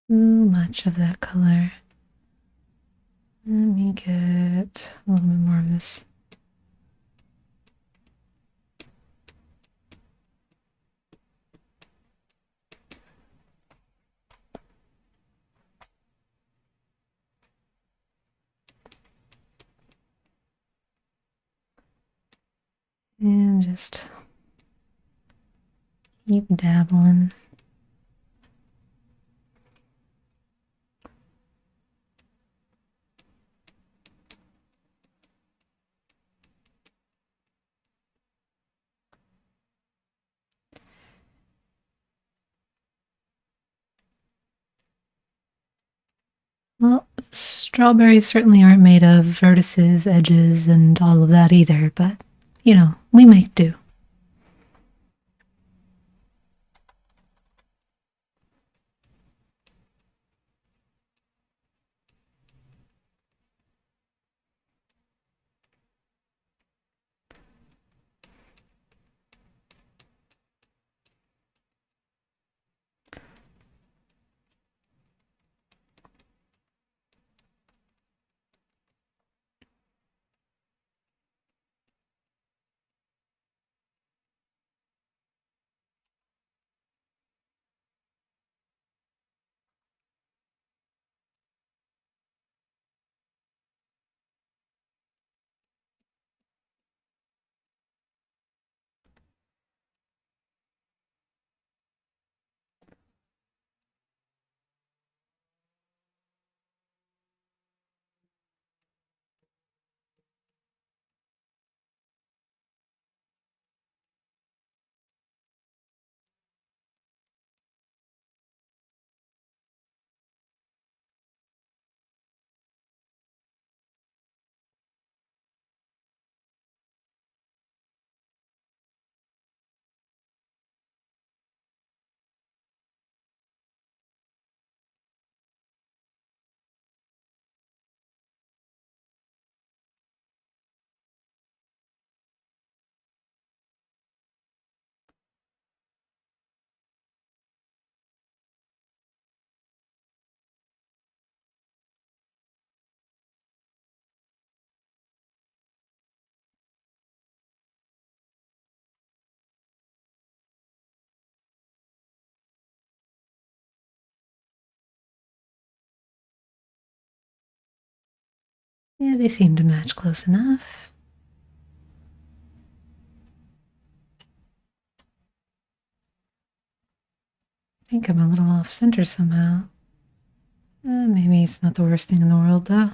Too much of that color. Let me get a little bit more of this. And just keep dabbling. Well, strawberries certainly aren't made of vertices, edges, and all of that either, but you know, we make do. Yeah, they seem to match close enough. I think I'm a little off center somehow. Maybe it's not the worst thing in the world though.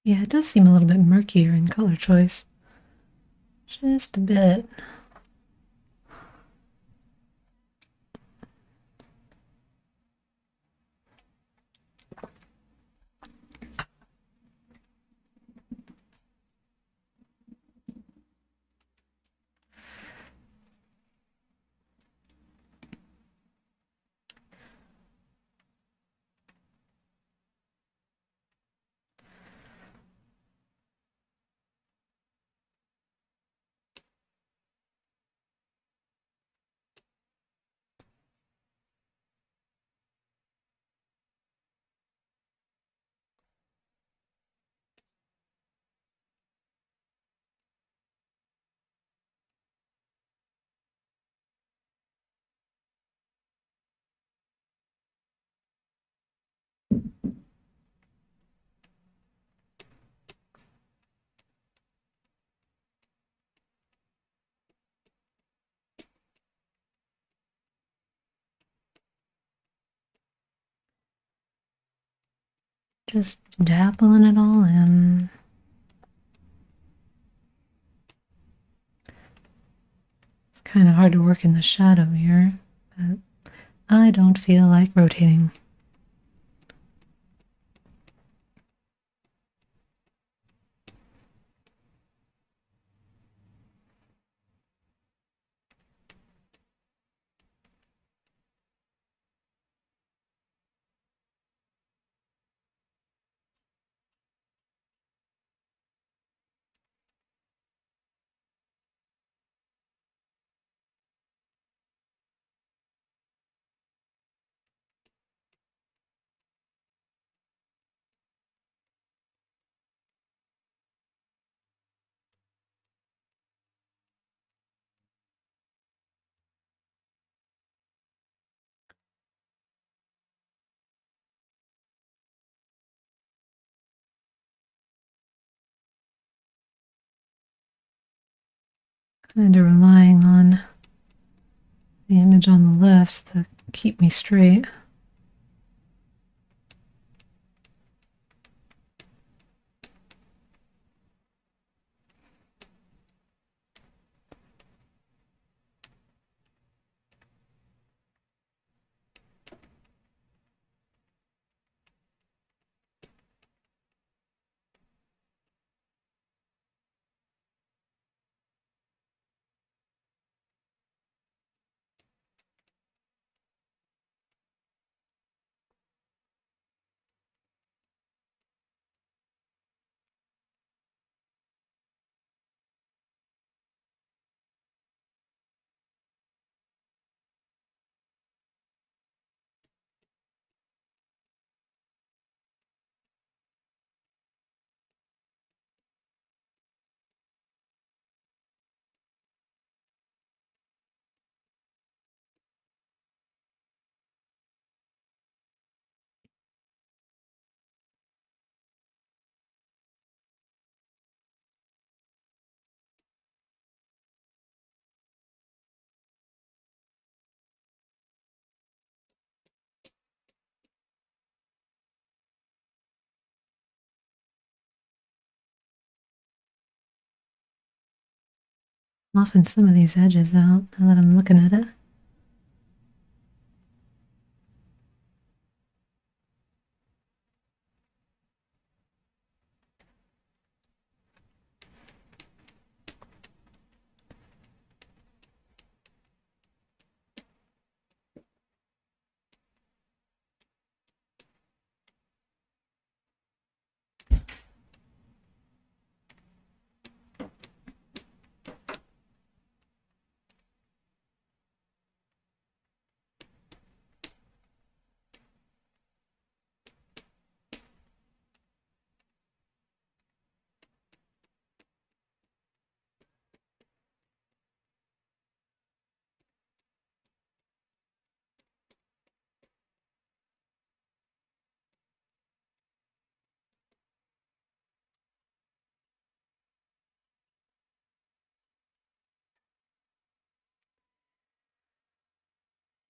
Yeah, it does seem a little bit murkier in color choice. Just a bit. Just dabbling it all in. It's kind of hard to work in the shadow here, but I don't feel like rotating. Kind of relying on the image on the left to keep me straight. Often some of these edges out now that I'm looking at it.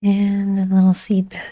And the little seed bed.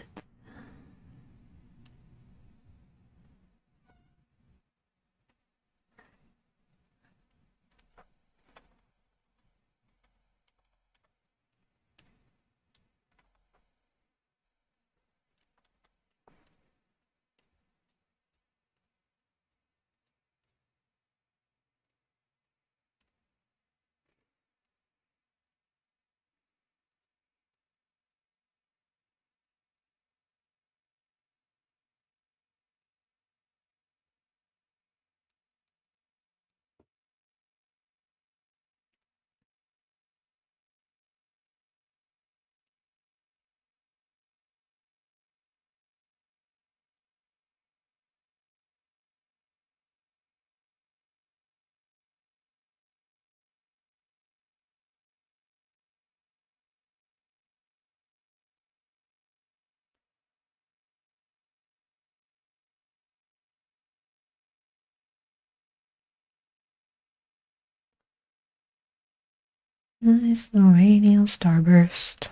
Nice little radial starburst.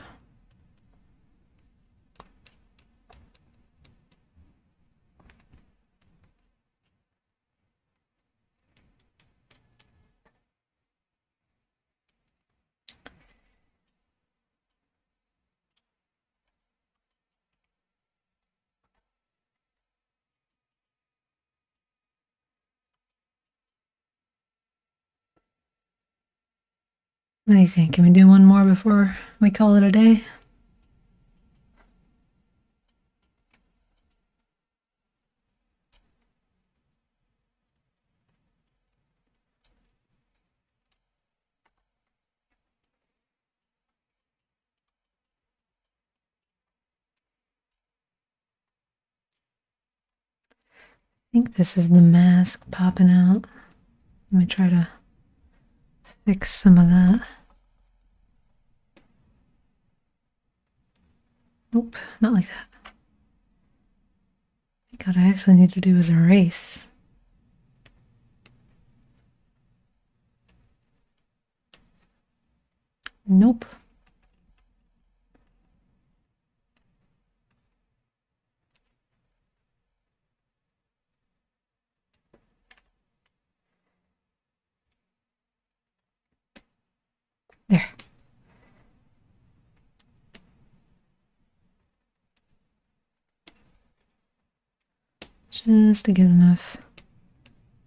What do you think? Can we do one more before we call it a day? I think this is the mask popping out. Let me try to fix some of that. Nope, not like that. I think what I actually need to do is erase. Nope. There. Just to get enough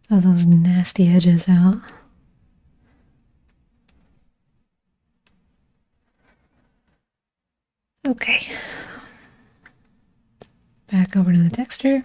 of those nasty edges out. Okay. Back over to the texture.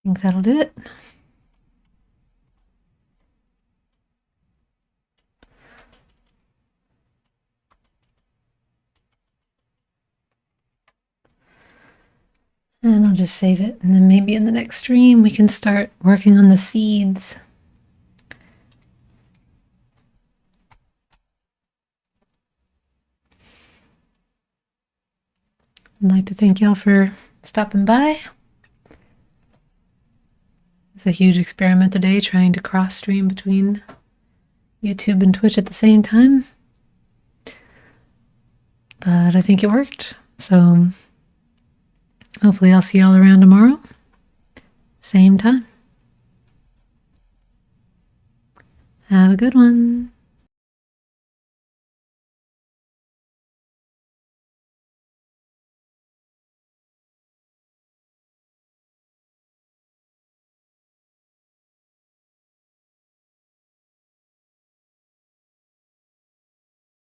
think that'll do it. And I'll just save it. And then maybe in the next stream we can start working on the seeds. I'd like to thank y'all for stopping by. It's a huge experiment today, trying to cross stream between YouTube and Twitch at the same time. But I think it worked. So hopefully I'll see y'all around tomorrow. Same time. Have a good one.